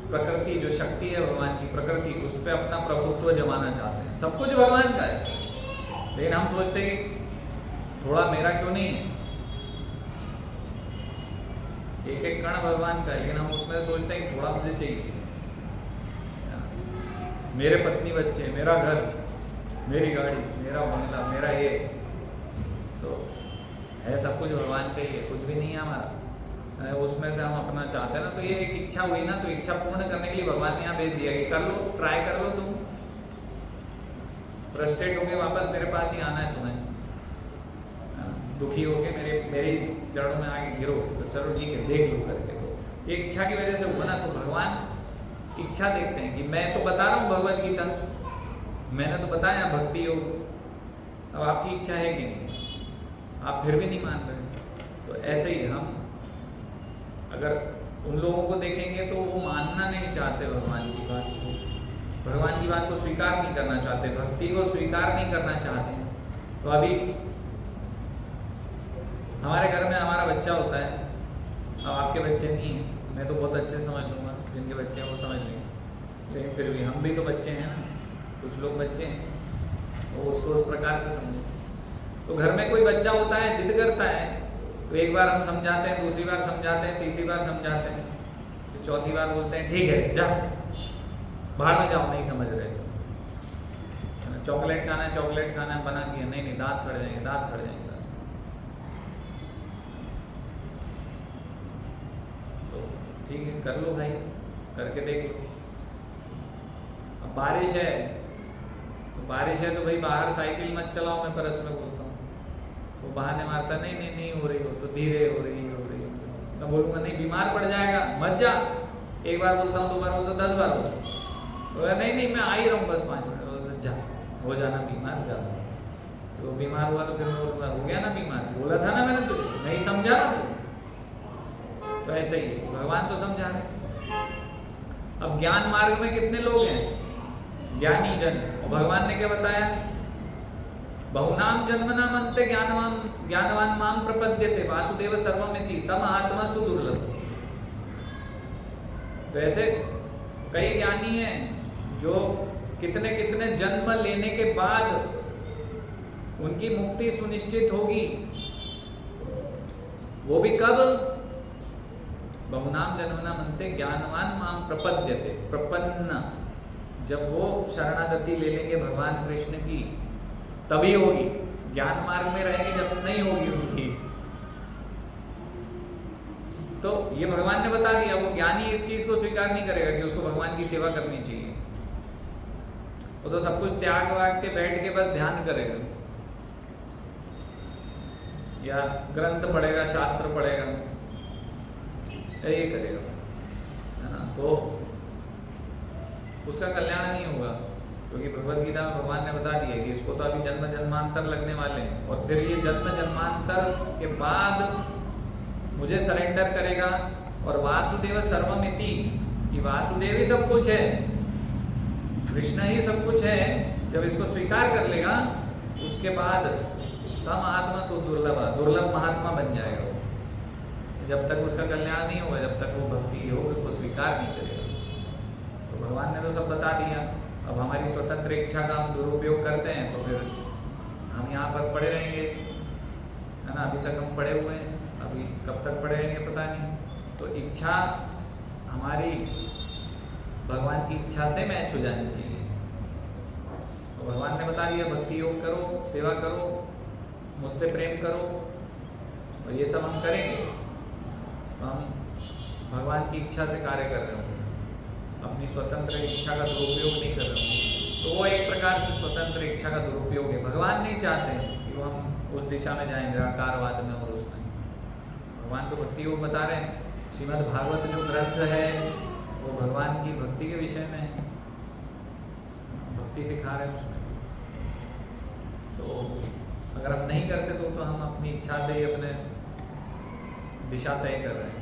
प्रकृति, जो शक्ति है भगवान की प्रकृति, उस पर अपना प्रभुत्व जमाना चाहते हैं। सब कुछ भगवान का है, लेकिन हम सोचते हैं कि थोड़ा मेरा क्यों नहीं है। एक एक कण भगवान का है, लेकिन हम उसमें सोचते हैं कि थोड़ा मुझे चाहिए। मेरे पत्नी बच्चे, मेरा घर, मेरी गाड़ी, मेरा बंगला, मेरा ये, तो है सब कुछ भगवान का ही है, कुछ भी नहीं है हमारा। उसमें से हम अपना चाहते हैं ना। तो ये एक इच्छा हुई ना, तो इच्छा पूर्ण करने के लिए भगवान ने यहाँ भेज दिया कि कर लो, ट्राई कर लो, तुम फ्रस्ट्रेट होके वापस मेरे पास ही आना है तुम्हें, दुखी होके मेरे चरणों में आके गिरो, तो चलो ठीक है देख लो करके। तो ये इच्छा की वजह से हुआ ना। तो भगवान इच्छा देखते हैं कि मैं तो बता रहा हूँ भगवत गीता, मैंने तो बताया भक्ति योग, अब आपकी इच्छा है कि नहीं, आप फिर भी नहीं मान रहे। तो ऐसे ही हम अगर उन लोगों को देखेंगे तो वो मानना नहीं चाहते भगवान की बात को, भगवान की बात को स्वीकार नहीं करना चाहते, भक्ति को स्वीकार नहीं करना चाहते। तो अभी हमारे घर में हमारा बच्चा होता है, अब आपके बच्चे नहीं हैं, मैं तो बहुत अच्छे समझ लूँगा, जिनके बच्चे हैं वो समझ लेंगे, लेकिन फिर भी हम भी तो बच्चे हैं ना, कुछ लोग बच्चे हैं, वो उसको उस प्रकार से समझो। तो घर में कोई बच्चा होता है, जिद करता है, तो एक बार हम समझाते हैं, दूसरी बार समझाते हैं, तीसरी बार समझाते हैं, तो चौथी बार बोलते हैं ठीक है जा बाहर में जाओ, नहीं समझ रहे। चॉकलेट खाना है, चॉकलेट खाना है, बना दिया, नहीं नहीं दांत सड़ जाएंगे, दांत सड़ जाएंगे। तो ठीक है कर लो भाई, करके देख लो। अब बारिश है तो भाई बाहर साइकिल मत चलाओ, मैं परस में बोलता हूँ, वो बहाने मारता नहीं नहीं नहीं हो रही हो तो धीरे हो रही हो। मैं बोलूँगा नहीं बीमार पड़ जाएगा, मत जा। एक बार बोलता हूँ, दो बार बोलता हूँ, 10 बार बोलता हूँ, नहीं नहीं मैं आ ही रहा हूँ बस 5 मिनट, हो जाना बीमार ज्यादा। तो बीमार हुआ तो फिर वो हो गया ना बीमार, बोला था ना मैंने तुझे, नहीं समझा ना तू। तो ऐसे ही भगवान तो समझा रहे। अब ज्ञान मार्ग में कितने लोग हैं? ज्ञानी जन। और भगवान ने क्या बताया? बहुनाम जन्मनाम अंते ज्ञानवान माम प्रपद्यते वासुदेव सर्वमिति सम आत्मा सुदुर्लभ। वैसे कई ज्ञानी हैं जो कितने कितने जन्म लेने के बाद उनकी मुक्ति सुनिश्चित होगी। वो भी कब? बहुनाम जन्मनाम अंते ज्ञानवान माम प्रपद्यते, प्रपन्न, जब वो शरणागति ले लेंगे भगवान कृष्ण की तभी होगी। ज्ञान मार्ग में रहेंगे जब नहीं होगी उनकी। तो ये भगवान ने बता दिया। वो ज्ञानी इस चीज को स्वीकार नहीं करेगा कि उसको भगवान की सेवा करनी चाहिए। वो तो सब कुछ त्याग वाग के बैठ के बस ध्यान करेगा या ग्रंथ पढ़ेगा, शास्त्र पढ़ेगा, ये करेगा, है ना। तो उसका कल्याण नहीं होगा, क्योंकि भगवद गीता में भगवान ने बता दिया कि इसको तो अभी जन्म जन्मांतर लगने वाले हैं, और फिर ये जन्म जन्मांतर के बाद मुझे सरेंडर करेगा। और वासुदेव सर्वमिति, कि वासुदेव ही सब कुछ है, कृष्ण ही सब कुछ है। जब इसको स्वीकार कर लेगा उसके बाद सम आत्मा सो दुर्लभ, दुर्लभ महात्मा बन जाएगा वो। जब तक उसका कल्याण नहीं होगा, जब तक वो भक्ति योग को स्वीकार नहीं करेगा। तो भगवान ने तो सब बता दिया। अब हमारी स्वतंत्र इच्छा का हम दुरुपयोग करते हैं तो फिर हम यहाँ पर पड़े रहेंगे, है ना। अभी तक हम पड़े हुए हैं, अभी कब तक पड़े रहेंगे पता नहीं। तो इच्छा हमारी भगवान की इच्छा से मैच हो जानी चाहिए। तो भगवान ने बता दिया भक्ति योग करो, सेवा करो, मुझसे प्रेम करो, और ये सब हम करेंगे तो हम भगवान की इच्छा से कार्य कर रहे होंगे, अपनी स्वतंत्र इच्छा का दुरुपयोग नहीं कर रहे होंगे। तो वो एक प्रकार से स्वतंत्र इच्छा का दुरुपयोग है। भगवान नहीं चाहते कि वो हम उस दिशा में जाएं निराकारवाद में, और उसमें भगवान को भक्ति योग बता रहे हैं। श्रीमद् भागवत जो ग्रंथ है वो भगवान की भक्ति के विषय में है, भक्ति सिखा रहे हैं उसमें। तो अगर हम नहीं करते तो हम अपनी इच्छा से ही अपने दिशा तय कर रहे हैं।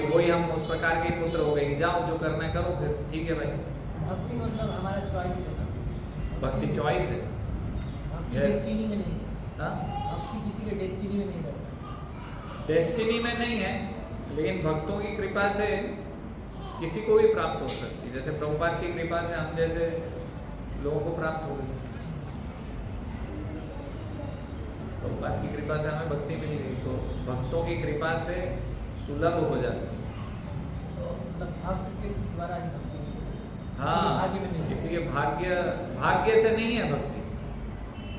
वही हम उस प्रकार के पुत्र हो गए कि जाओ जो करना है करो, फिर ठीक है भाई। भक्ति मतलब हमारा चॉइस है ना। भक्ति चॉइस है, भक्ति Yes. डेस्टिनी में नहीं है। हाँ, भक्ति किसी के डेस्टिनी में नहीं रहता। डेस्टिनी में नहीं है, लेकिन भक्तों की कृपा से किसी को भी प्राप्त हो सकती है। जैसे प्रभुपाद की कृपा से हम जैसे लोगों को प्राप्त हो गई, प्रभुपाद की कृपा से हमें भक्ति मिल गई। तो भक्तों की कृपा से सुलभ हो जाती है। मतलब भक्त के द्वारा ही भक्ति नहीं है। हाँ, भाग्य में नहीं है। किसी के भाग्य से नहीं है भक्ति।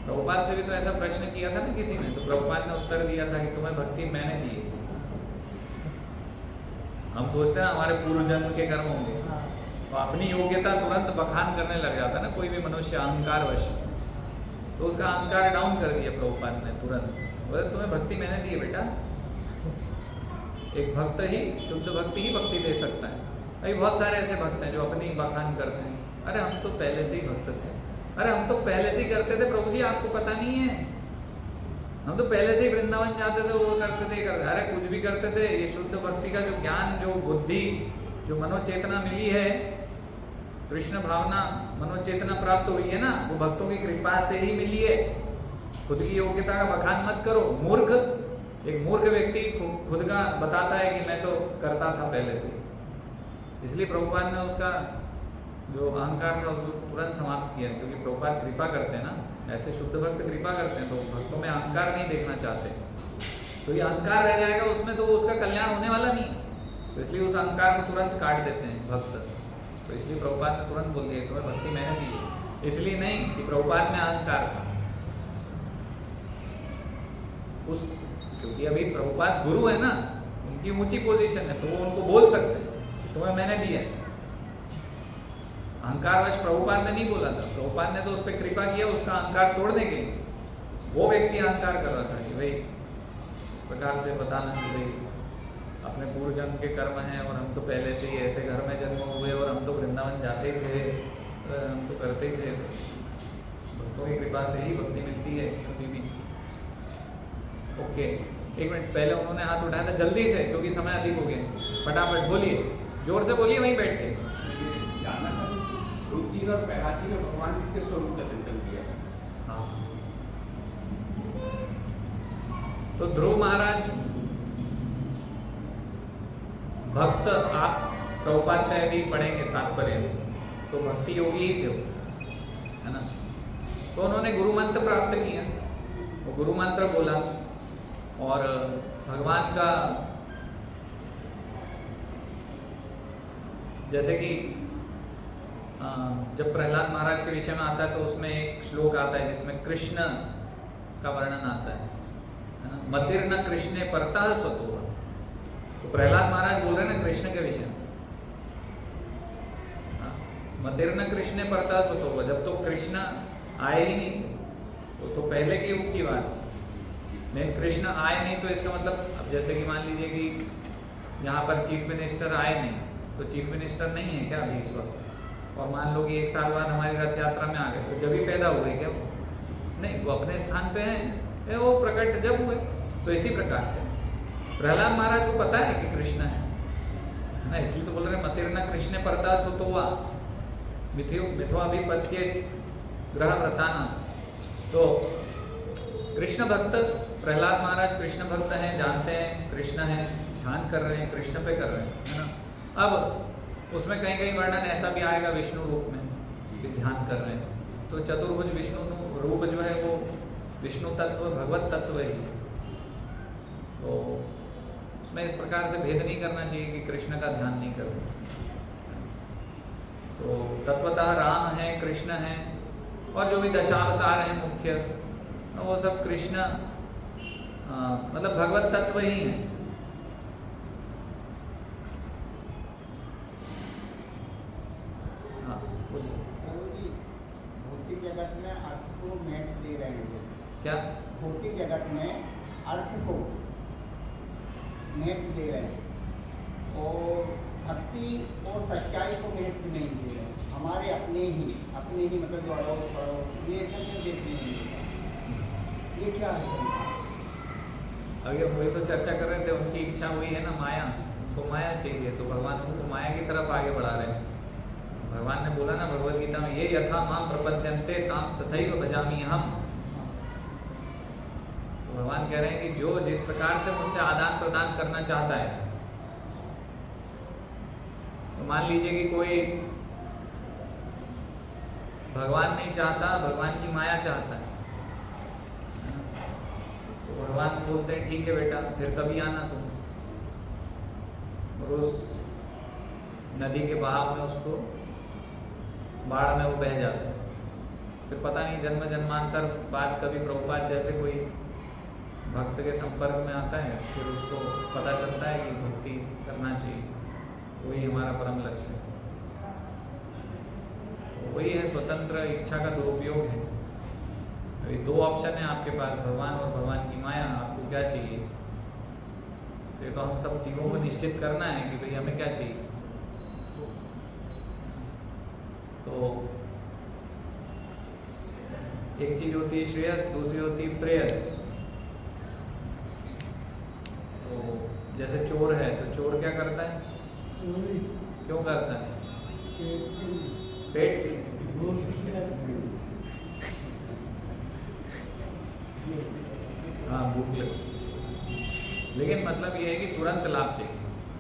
प्रभुपाद से भी तो ऐसा प्रश्न किया था ना किसी ने, तो प्रभुपाद ने उत्तर दिया था कि तुम्हें भक्ति मैंने दी है। हम सोचते हैं हमारे पूर्व जन्म के कर्म होंगे, हाँ। तो अपनी योग्यता तुरंत बखान करने लग जाता है ना कोई भी मनुष्य अहंकारवश। तो उसका अहंकार डाउन कर दिया प्रभुपाद ने तुरंत, बोले तुम्हें भक्ति मैंने दी है बेटा। एक भक्त ही, शुद्ध भक्ति ही भक्ति दे सकता है। अभी बहुत सारे ऐसे भक्त हैं जो अपनी बखान करते हैं, अरे हम तो पहले से ही भक्त थे, अरे हम तो पहले से ही करते थे प्रभु जी, आपको पता नहीं है, हम तो पहले से ही वृंदावन जाते थे, वो करते थे, अरे कुछ भी करते थे। ये शुद्ध भक्ति का जो ज्ञान, जो बुद्धि, जो मनोचेतना मिली है, कृष्ण भावना मनोचेतना प्राप्त हुई है ना, वो भक्तों की कृपा से ही मिली है। खुद की योग्यता का बखान मत करो। मूर्ख, एक मूर्ख व्यक्ति खुद का बताता है कि मैं तो करता था पहले से। इसलिए प्रभुपाद ने उसका जो अहंकार था उसको तुरंत समाप्त किया, क्योंकि प्रभुपाद कृपा करते हैं ना, ऐसे शुद्ध भक्त कृपा करते हैं, तो भक्तों में अहंकार नहीं देखना चाहते। तो ये अहंकार रह जाएगा उसमें, तो उसका कल्याण होने वाला नहीं। तो इसलिए उस अहंकार को तुरंत काट देते हैं भक्त। तो इसलिए प्रभुपाद ने तुरंत बोल दिया तुम्हें भक्ति मैंने दी है। इसलिए नहीं कि प्रभुपाद में अहंकार था उस, क्योंकि अभी प्रभुपाद गुरु है ना, उनकी ऊंची पोजीशन है, तो वो उनको बोल सकते हैं तुम्हें मैंने दिया है। अहंकारवश प्रभुपाद ने नहीं बोला था, प्रभुपाद ने तो उस पर कृपा किया उसका अहंकार तोड़ने के लिए। वो व्यक्ति अहंकार कर रहा था कि भाई इस प्रकार से बताना कि भाई अपने पूर्व जन्म के कर्म हैं, और हम तो पहले से ही ऐसे घर में जन्म हुए, और हम तो वृंदावन जाते थे, हम तो करते ही थे, भक्तों की कृपा से ही भक्ति मिलती है कभी भी। ओके, एक मिनट, पहले उन्होंने हाथ उठाया था, जल्दी से क्योंकि समय अधिक हो गया, फटाफट बोलिए, जोर से बोलिए वहीं बैठ के। जानना था ध्रुव जी और प्रहलाद जी ने भगवान जी के स्वरूप का चिंतन किया। हाँ, तो ध्रुव महाराज भक्त, आप प्रभुपाद का भी पढ़ेंगे तात्पर्य, तो भक्ति योगी ही थे वो, है ना। तो उन्होंने गुरु मंत्र प्राप्त किया, वो गुरु मंत्र बोला और भगवान का, जैसे कि जब प्रहलाद महाराज के विषय में आता है तो उसमें एक श्लोक आता है जिसमें कृष्ण का वर्णन आता है ना, मतिर्न कृष्णे परतः स्वतो। तो प्रहलाद महाराज बोल रहे हैं ना कृष्ण के विषय में, मतिर्न कृष्णे परतः स्वतो, जब तो कृष्ण आए ही नहीं, तो पहले के युग की बात। लेकिन कृष्ण आए नहीं तो इसका मतलब, अब जैसे कि मान लीजिए कि यहाँ पर चीफ मिनिस्टर आए नहीं, तो चीफ मिनिस्टर नहीं है क्या अभी इस वक्त, और मान लो कि 1 साल बाद हमारी रथ यात्रा में आ गए, तो जब ही पैदा हुए क्या वो? नहीं, वो अपने स्थान पे हैं, वो प्रकट जब हुए। तो इसी प्रकार से प्रहलाद महाराज को पता है कि कृष्ण है ना, इसलिए तो बोल रहे मतिर्न कृष्ण परता सुतोवा मिथ्वाभिपत्य ग्रह व्रताना। तो कृष्ण भक्त प्रहलाद महाराज कृष्ण भक्त हैं, जानते हैं कृष्ण है, ध्यान कर रहे हैं, कृष्ण पे कर रहे हैं, है ना। अब उसमें कहीं कहीं वर्णन ऐसा भी आएगा विष्णु रूप में कि ध्यान कर रहे हैं, तो चतुर्भुज विष्णु रूप जो है वो विष्णु तत्व, भगवत तत्व ही। तो उसमें इस प्रकार से भेद नहीं करना चाहिए कि कृष्ण का ध्यान नहीं करो। तो तत्वतः राम है, कृष्ण है, और जो भी दशावतार हैं मुख्य, वो सब कृष्ण मतलब भगवत तत्व ही है। हाँ, भौतिक जगत में अर्थ को महत्व दे रहे हैं। क्या भौतिक जगत में अर्थ को महत्व दे रहे हैं और भक्ति और सच्चाई को महत्व नहीं दे रहे हैं। हमारे अपने ही मतलब जो अड़ोस पड़ोस ये सब क्यों देखने नहीं मिलता, ये क्या है? अभी हम वही तो चर्चा कर रहे थे, उनकी इच्छा हुई है ना माया, तो माया चाहिए, तो भगवान उनको माया की तरफ आगे बढ़ा रहे हैं। भगवान ने बोला ना भगवद गीता में, ये यथा मां प्रपद्यन्ते तांस तथैव भजामि अहम्। तो भगवान कह रहे हैं कि जो जिस प्रकार से मुझसे आदान प्रदान करना चाहता है, तो मान लीजिए कि कोई भगवान नहीं चाहता, भगवान की माया चाहता है, तो भगवान बोलते हैं ठीक है बेटा, फिर कभी आना तुम, और उस नदी के बहाव में उसको बाढ़ में वो बह जाता है। फिर पता नहीं जन्म जन्मांतर बाद कभी प्रभुपाद जैसे कोई भक्त के संपर्क में आता है, फिर उसको पता चलता है कि भक्ति करना चाहिए, वही हमारा परम लक्ष्य है। तो वही है स्वतंत्र इच्छा का दुरुपयोग है। अभी 2 ऑप्शन है आपके पास, भगवान और भगवान की माया, आपको क्या चाहिए? ये तो हम सब चीज़ों को निश्चित करना है कि भाई हमें क्या चाहिए। तो एक चीज होती है श्रेयस, दूसरी होती है प्रेयस। तो जैसे चोर है, तो चोर क्या करता है? चोरी क्यों करता है? पेट हाँ, भूख लगी। लेकिन मतलब ये है कि तुरंत लाभ चाहिए।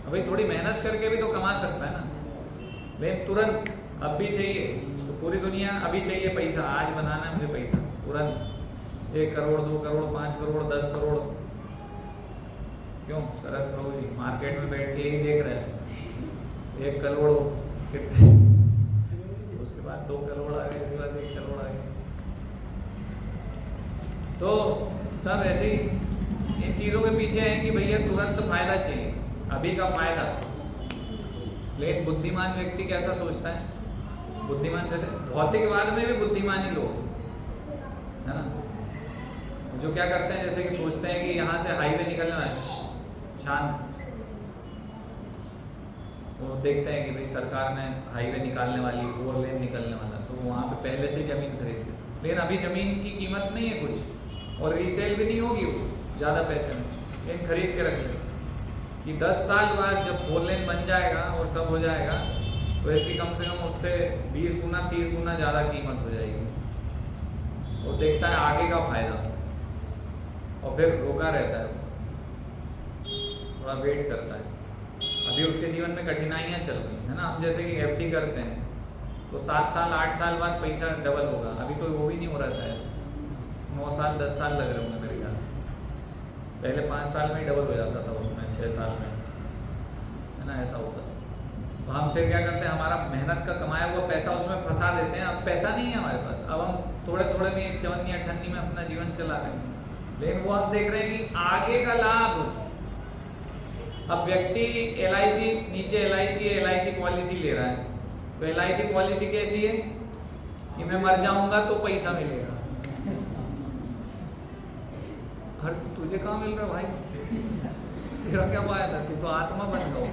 अभी थोड़ी मेहनत करके भी तो कमा सकता है ना, लेकिन तुरंत अब भी चाहिए। तो पूरी दुनिया अभी चाहिए पैसा, आज बनाना है मुझे पैसा तुरंत, 1 करोड़ 2 करोड़ 5 करोड़ 10 करोड़। क्यों? शरद प्रभु जी मार्केट में बैठ के ही देख रहे हैं 1 करोड़ कितने, उसके बाद 2 करोड़ आ गए, उसके बाद 1 करोड़ आ गए। तो सब ऐसे ही इन चीज़ों के पीछे है कि भैया तुरंत फायदा चाहिए, अभी का फायदा। लेकिन बुद्धिमान व्यक्ति कैसा सोचता है? बुद्धिमान जैसे भौतिकवाद में भी बुद्धिमान ही लोग है ना, जो क्या करते हैं जैसे कि सोचते हैं कि यहाँ से हाईवे निकलना है, शांत वो देखते हैं कि भाई सरकार ने हाईवे निकालने वाली, 4 लेन निकलने वाला, तो वहाँ पे पहले से ज़मीन खरीद ली। लेकिन अभी ज़मीन की कीमत नहीं है कुछ, और रीसेल भी नहीं होगी वो ज़्यादा पैसे में, लेकिन खरीद के रख ले कि 10 साल बाद जब 4 लेन बन जाएगा और सब हो जाएगा तो इसकी कम से कम उससे 20 गुना 30 गुना ज़्यादा कीमत हो जाएगी। वो देखता है आगे का फायदा और फिर रोका रहता है, थोड़ा वेट करता है। अभी उसके जीवन में कठिनाइयाँ चल रही है ना। हम जैसे कि FD करते हैं तो 7 साल 8 साल बाद पैसा डबल होगा, अभी तो वो भी नहीं हो रहा है, 9 साल 10 साल लग रहे होंगे मेरे ख्याल से। पहले 5 साल में ही डबल हो जाता था, उसमें 6 साल में, है ना, ऐसा होता। तो हम फिर क्या करते हैं, हमारा मेहनत का कमाया हुआ पैसा उसमें फंसा देते हैं। अब पैसा नहीं है हमारे पास, अब हम थोड़े थोड़े में एक चवन्नी अठन्नी में अपना जीवन चला रहे हैं। लेकिन वो हम देख रहे हैं कि आगे का लाभ, अब व्यक्ति LIC, नीचे LIC है, LIC पॉलिसी ले रहा है, तो LIC पॉलिसी कैसी है कि मैं मर जाऊंगा तो पैसा मिलेगा। हर तुझे कहाँ मिल रहा भाई, तेरा क्या फायदा, तू तो आत्मा बन गया,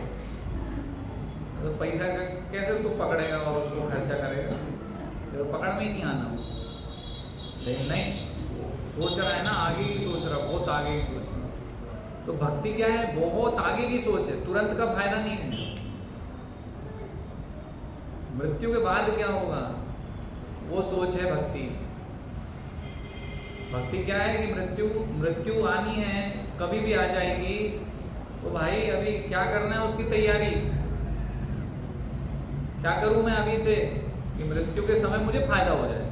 तो पैसा का कैसे तू पकड़ेगा और उसको खर्चा करेगा, तो पकड़ में ही नहीं आना। लेकिन नहीं, सोच रहा है ना, आगे की सोच रहा, बहुत आगे की सोच रहा। तो भक्ति क्या है, बहुत आगे की सोच है, तुरंत का फायदा नहीं है। मृत्यु के बाद क्या होगा वो सोच है भक्ति। भक्ति क्या है कि मृत्यु आनी है, कभी भी आ जाएगी, तो भाई अभी क्या करना है उसकी तैयारी। क्या करूं मैं अभी से कि मृत्यु के समय मुझे फायदा हो जाए,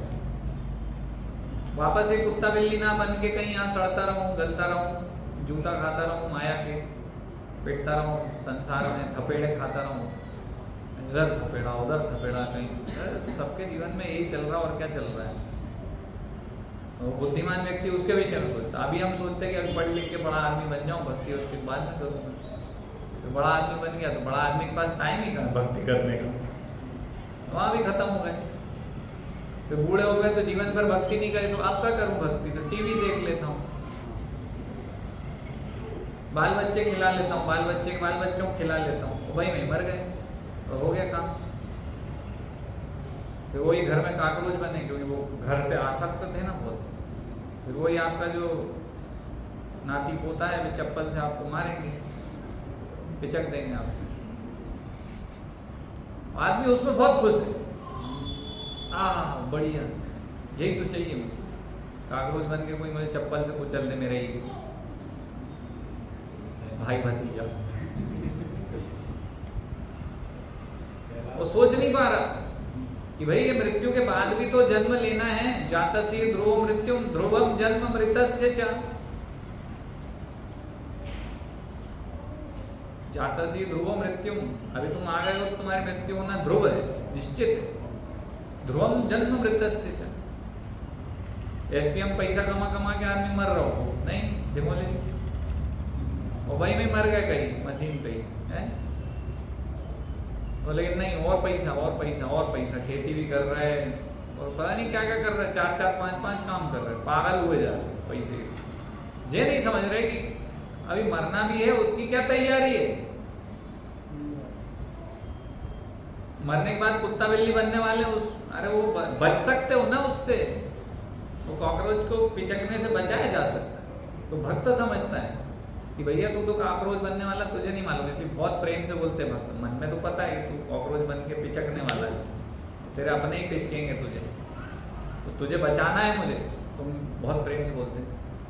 वापस एक कुत्ता बिल्ली ना बन के कहीं यहाँ सड़ता रहूं, गलता रहूं, जूता खाता रहूं, माया के पिटता रहूं, संसार में थपेड़े खाता रहूं, इधर थपेड़ा उधर थपेड़ा, कहीं सबके जीवन में यही चल रहा, और क्या चल रहा है। तो बुद्धिमान व्यक्ति उसके विषय में सोचता। अभी हम सोचते हैं कि अभी पढ़ लिख के बड़ा आदमी बन जाऊं, भक्ति उसके बाद में करूँगा। तो बड़ा आदमी बन गया तो बड़ा आदमी के पास टाइम ही कहाँ भक्ति करने का, वहाँ भी खत्म हो गए। तो बूढ़े हो गए तो जीवन भर भक्ति नहीं करे, तो अब क्या करूँ भक्ति, तो टीवी देख लेता हूँ, बाल बच्चे खिला लेता हूँ, बाल बच्चों को खिला लेता हूँ, भाई मैं मर गए तो हो गया काम। फिर वही घर में काकरोच बने, क्योंकि वो घर से आसक्त थे ना बहुत। फिर वही आपका जो नाती पोता है, वे चप्पल से आपको मारेंगे, पिचक देंगे आपको। आदमी उसमें बहुत खुश है, बढ़िया, यही तो चाहिए मुझे, काकरोच बन के कोई मुझे चप्पल से कुचलने में रहेगी, भाई भतीजा। वो सोच नहीं पा रहा कि भाई ये मृत्यु के बाद भी तो जन्म लेना है। जातस्य ध्रुव मृत्युम ध्रुवम जन्म मृतस्य च। जातस्य ध्रुव मृत्युम, अभी तुम आ गए हो, तुम्हारी मृत्यु होना ध्रुव है, निश्चित है। ध्रुवम जन्म मृतस्य च। SPM पैसा कमा कमा के आदमी मर रहा हो, नहीं देखो, और वही में मर गए कहीं मशीन पे ही है। तो लेकिन नहीं, और पैसा और पैसा और पैसा, खेती भी कर रहे हैं और पता नहीं क्या क्या कर रहे हैं, 4-4 5-5 काम कर रहे हैं, पागल हुए जा रहे हैं पैसे। ये नहीं समझ रहे कि अभी मरना भी है, उसकी क्या तैयारी है। मरने के बाद कुत्ता बिल्ली बनने वाले उस, अरे वो बच सकते हो ना उससे, वो कॉकरोच को पिचकने से बचाया जा सकता है। तो भक्त समझता है कि भैया तू तो कॉकरोच बनने वाला, तुझे नहीं मालूम, इसलिए बहुत प्रेम से बोलते हैं भक्त। मन में तो पता है तू कॉकरोच बन के पिचकने वाला है, तेरे अपने ही पिचकेंगे तुझे, तो तुझे बचाना है मुझे। तुम बहुत प्रेम से बोलते हैं,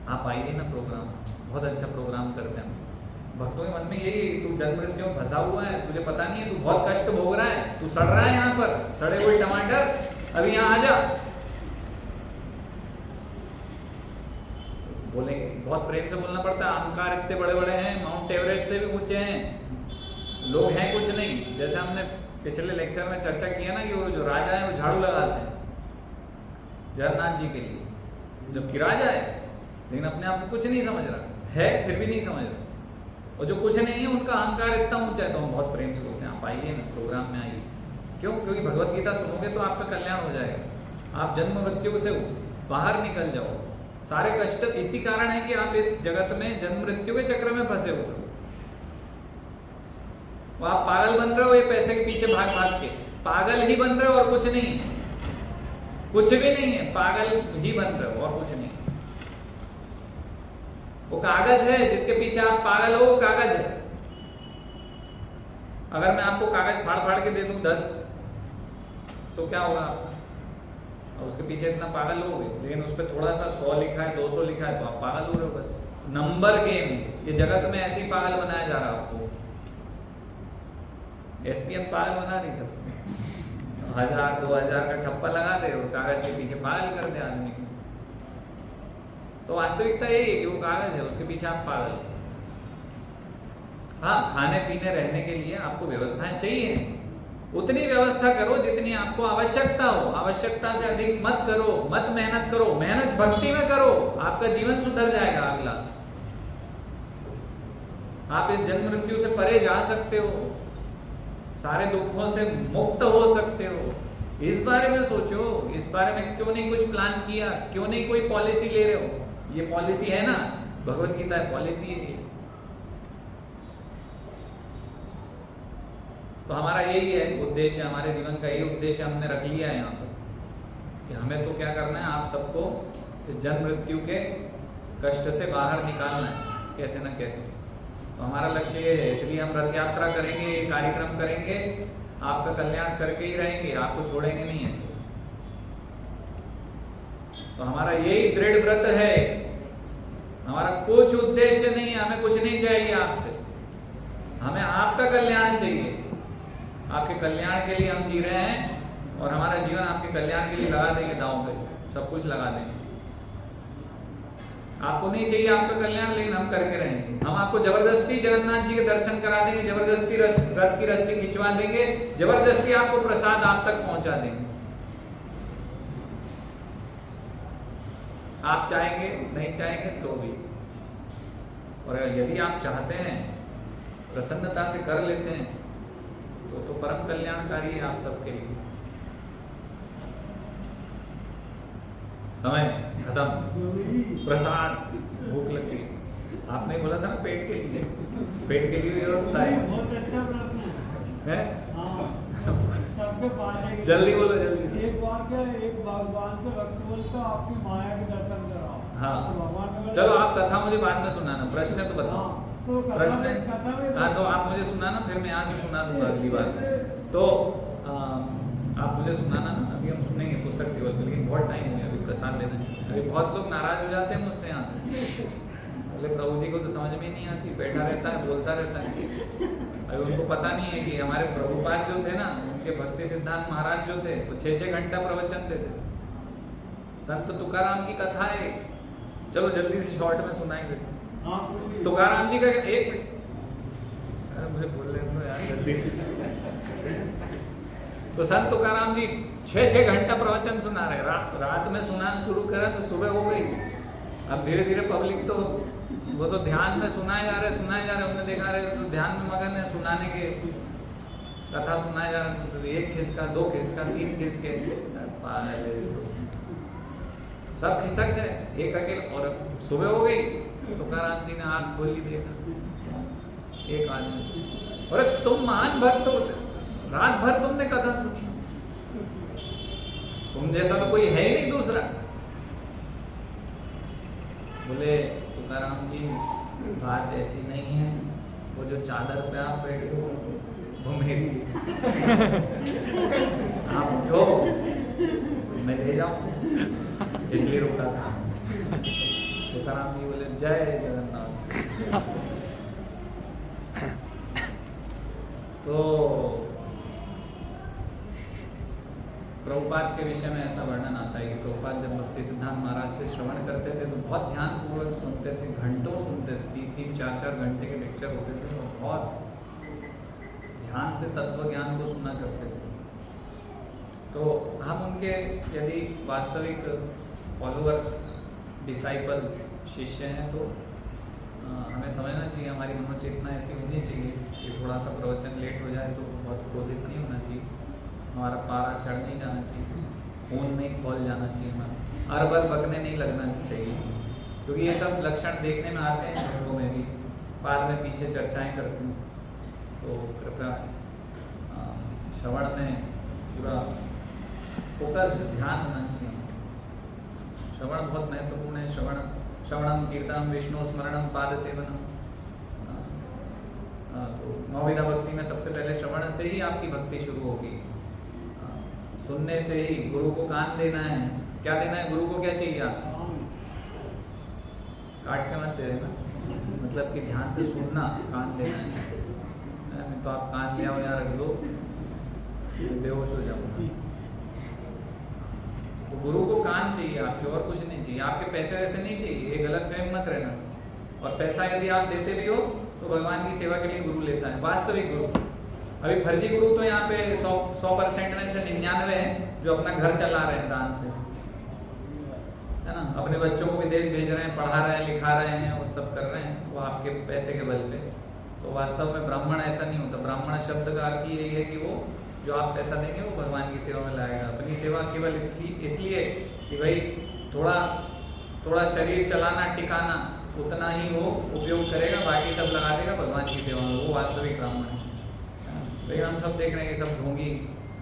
आप आइए ना प्रोग्राम, बहुत अच्छा प्रोग्राम करते हैं। भक्तों के मन में यही, तू जन्म मृत्यु में फंसा हुआ है, तुझे पता नहीं है, तू बहुत कष्ट भोग रहा है, तू सड़ रहा है यहाँ पर, सड़े हुए टमाटर, अभी यहाँ आ जा। बोलेंगे, बहुत प्रेम से बोलना पड़ता है। अहंकार इतने बड़े बड़े हैं, माउंट एवरेस्ट से भी ऊंचे हैं, लोग हैं कुछ नहीं। जैसे हमने पिछले लेक्चर में चर्चा किया ना कि वो जो राजा है वो झाड़ू लगाते हैं जगन्नाथ जी के लिए, जबकि राजा है लेकिन अपने आप को कुछ नहीं समझ रहा है, फिर भी नहीं समझ रहा। और जो कुछ नहीं है उनका अहंकार इतना ऊंचा है, तो हम बहुत प्रेम से बोलते हैं आप आइए ना प्रोग्राम में आइए। क्यों? क्योंकि भगवत गीता सुनोगे तो आपका कल्याण हो जाएगा, आप जन्म मृत्यु से बाहर निकल जाओ। सारे कष्ट इसी कारण है कि आप इस जगत में जन्म मृत्यु के चक्र में फंसे हो। वो आप पागल बन रहे हो ये पैसे के पीछे भाग भाग के, पागल ही बन रहे हो और कुछ नहीं, कुछ भी नहीं है, पागल ही बन रहे हो और कुछ नहीं। वो कागज है जिसके पीछे आप पागल हो, वो कागज है। अगर मैं आपको कागज फाड़ फाड़ के दे दूं 10 तो क्या होगा आपका? और उसके पीछे इतना पागल हो गए, लेकिन उस पर थोड़ा सा 100 लिखा है 200 लिखा है तो आप पागल हो रहे हो बस। नंबर गेम, ये जगत में ऐसे ही पागल बनाया जा रहा है आपको। एसपीएम पागल बना नहीं सकते, 1000 2000 का ठप्पा लगा दे और कागज के पीछे पागल कर दे आदमी को। तो वास्तविकता यही है कि वो कागज है, उसके पीछे आप पागल हो। हाँ, खाने पीने रहने के लिए आपको व्यवस्थाएं चाहिए, उतनी व्यवस्था करो जितनी आपको आवश्यकता हो, आवश्यकता से अधिक मत करो, मत मेहनत करो, मेहनत भक्ति में करो, आपका जीवन सुधर जाएगा अगला। आप इस जन्म मृत्यु से परे जा सकते हो, सारे दुखों से मुक्त हो सकते हो। इस बारे में सोचो, इस बारे में क्यों नहीं कुछ प्लान किया, क्यों नहीं कोई पॉलिसी ले रहे हो? ये पॉलिसी है ना, भगवत गीता है, पॉलिसी है। तो हमारा यही है उद्देश्य, हमारे जीवन का यही उद्देश्य हमने रख लिया है यहाँ पर कि हमें तो क्या करना है, आप सबको इस जन्म मृत्यु के कष्ट से बाहर निकालना है कैसे न कैसे। तो हमारा लक्ष्य ये है, इसलिए हम रथ यात्रा करेंगे, ये कार्यक्रम करेंगे, आपका कल्याण करके ही रहेंगे, आपको छोड़ेंगे नहीं ऐसे। तो हमारा यही दृढ़ व्रत है, हमारा कुछ उद्देश्य नहीं है, हमें कुछ नहीं चाहिए आपसे, हमें आपका कल्याण चाहिए। आपके कल्याण के लिए हम जी रहे हैं और हमारा जीवन आपके कल्याण के लिए लगा देंगे, दांव पे सब कुछ लगा देंगे। आपको नहीं चाहिए आपका कल्याण, लेकिन हम करके रहेंगे। हम आपको जबरदस्ती जगन्नाथ जी के दर्शन करा देंगे, जबरदस्ती रथ की रस्सी खिंचवा देंगे, जबरदस्ती आपको प्रसाद आप तक पहुंचा देंगे। आप चाहेंगे, नहीं चाहेंगे तो भी। और यदि आप चाहते हैं, प्रसन्नता से कर लेते हैं तो परम कल्याणकारी है आप सबके लिए। समय खत्म, प्रसाद, भूख लगती, आपने बोला था ना पेट के लिए, पेट के लिए व्यवस्था है। बहुत अच्छा प्रश्न है। हाँ, सबके पाने के जल्दी बोलो, जल्दी। एक बार क्या, एक भगवान से भक्त बोलते आपकी माया के दर्शन कराओ। हाँ, तो भगवान चलो आप कथा मुझे बाद में सुनाना, प्रश्न तो बताओ। हाँ, तो प्रश्न, कथा में हाँ तो आप मुझे सुनाना, फिर मैं यहाँ से सुना दूंगा अगली बार। तो आप मुझे सुनाना ना, अभी हम सुनेंगे पुस्तक टेबल पे, लेकिन बहुत टाइम हो गया, अभी प्रसाद लेना है। अभी बहुत लोग नाराज हो जाते हैं मुझसे यहाँ पे, बोले प्रभु जी को तो समझ में नहीं आती, बैठा रहता है बोलता रहता है। अभी उनको पता नहीं है कि हमारे प्रभुपाद जो थे ना, उनके भक्ति सिद्धांत महाराज जो थे, वो 6-6 घंटा प्रवचन देते। संत तुकाराम की कथा है, चलो जल्दी से शॉर्ट में सुनाई देते। तुकाराम जी का एक मिनट, अरे मुझे बोल रहे हो यार जल्दी से। तो संत तुकाराम जी 6-6 घंटा प्रवचन सुना रहे, रात में सुनाना शुरू करा तो सुबह हो गई। अब धीरे धीरे पब्लिक तो वो तो ध्यान में सुनाए जा रहे, उन्हें देखा रहे तो ध्यान में मगन है, सुनाने के कथा सुनाए जा रहे, तो 1 खिसका 2 खिसका 3 खिसके, सब खिसक गए एक अकेले। और सुबह हो गई, तुकाराम जी ने आंख खोली, देखा एक आदमी, अरे तुम महान भक्त हो, रात भर तुमने कथा सुनी, तुम जैसा तो कोई है ही नहीं दूसरा। बोले तुकाराम जी बात ऐसी नहीं है, वो जो चादर पे आप बैठे हो वो मेरी, आप उठो मैं ले जाऊं, इसलिए रुका था। तुकाराम जी बोले जय जगन्नाथ। तो प्रभुपाद के विषय में ऐसा वर्णन आता है कि प्रभुपाद जब भक्ति सिद्धांत महाराज से श्रवण करते थे तो बहुत ध्यान पूर्वक सुनते थे, घंटों सुनते थे, 3-4 घंटे के लेक्चर होते थे, तो बहुत ध्यान से तत्व ज्ञान को सुना करते थे। तो हम उनके यदि वास्तविक फॉलोअर्स, डिसाइपल्स, शिष्य हैं तो हमें समझना चाहिए, हमारी मनोचेतना ऐसी होनी चाहिए कि थोड़ा सा प्रवचन लेट हो जाए तो बहुत क्रोधित नहीं होना चाहिए, हमारा पारा चढ़ नहीं जाना चाहिए, खून नहीं खोल जाना चाहिए, हमारा अरबर बकने नहीं लगना चाहिए, क्योंकि ये सब लक्षण देखने में आते हैं लोगों में भी, बाद में पीछे चर्चाएं करते हैं। तो कृपया श्रवण में पूरा फोकस ध्यान होना चाहिए। श्रवण बहुत महत्वपूर्ण है। श्रवणम कीर्तनम विष्णु स्मरणम पाद सेवनम। तो नौविधा भक्ति में सबसे पहले श्रवण से ही आपकी भक्ति शुरू होगी। सुनने से ही गुरु को कान देना है। क्या देना है गुरु को? क्या चाहिए आपसे? काट के मत दे देना, मतलब कि ध्यान से सुनना, कान देना है। नहीं तो आप कान ले आओ यहाँ रख दो, बेहोश हो जाओगे। तो गुरु को कान चाहिए आपके, और कुछ नहीं चाहिए। आपके पैसे वैसे नहीं चाहिए, ये गलत फहम मत रहना। और पैसा यदि आप देते भी हो तो भगवान की सेवा के लिए गुरु लेता है, वास्तविक गुरु। अभी फर्जी गुरु तो यहाँ पे 100% में से 99 है जो अपना घर चला रहे हैं दान से, है ना। अपने बच्चों को विदेश भेज रहे हैं, पढ़ा रहे हैं, लिखा रहे हैं, वो सब कर रहे हैं, वो आपके पैसे के बल पे। तो वास्तव में ब्राह्मण ऐसा नहीं होता। ब्राह्मण शब्द का अर्थ यही है कि वो जो आप पैसा देंगे वो भगवान की सेवा में लाएगा। अपनी सेवा केवल इसलिए कि भाई थोड़ा शरीर चलाना, टिकाना, उतना ही वो उपयोग करेगा, बाकी सब लगा देगा भगवान की सेवा में। वो वास्तविक ब्राह्मण है। लेकिन हम सब देख रहे हैं कि सब ढोंगी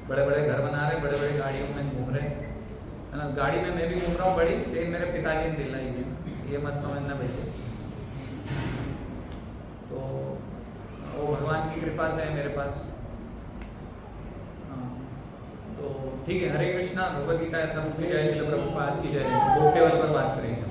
बड़े बड़े घर बना रहे, बड़े बड़े गाड़ियों में घूम रहे, है ना। गाड़ी में मैं भी घूम रहा हूँ बड़ी, लेकिन मेरे पिताजी ने दिलाई है, ये मत समझना भैया। तो वो भगवान की कृपा से है मेरे पास। तो ठीक है, हरे कृष्णा। भगवद गीता यथारूप की जय, श्रील प्रभुपाद की जय। वो केवल पर बात करेंगे।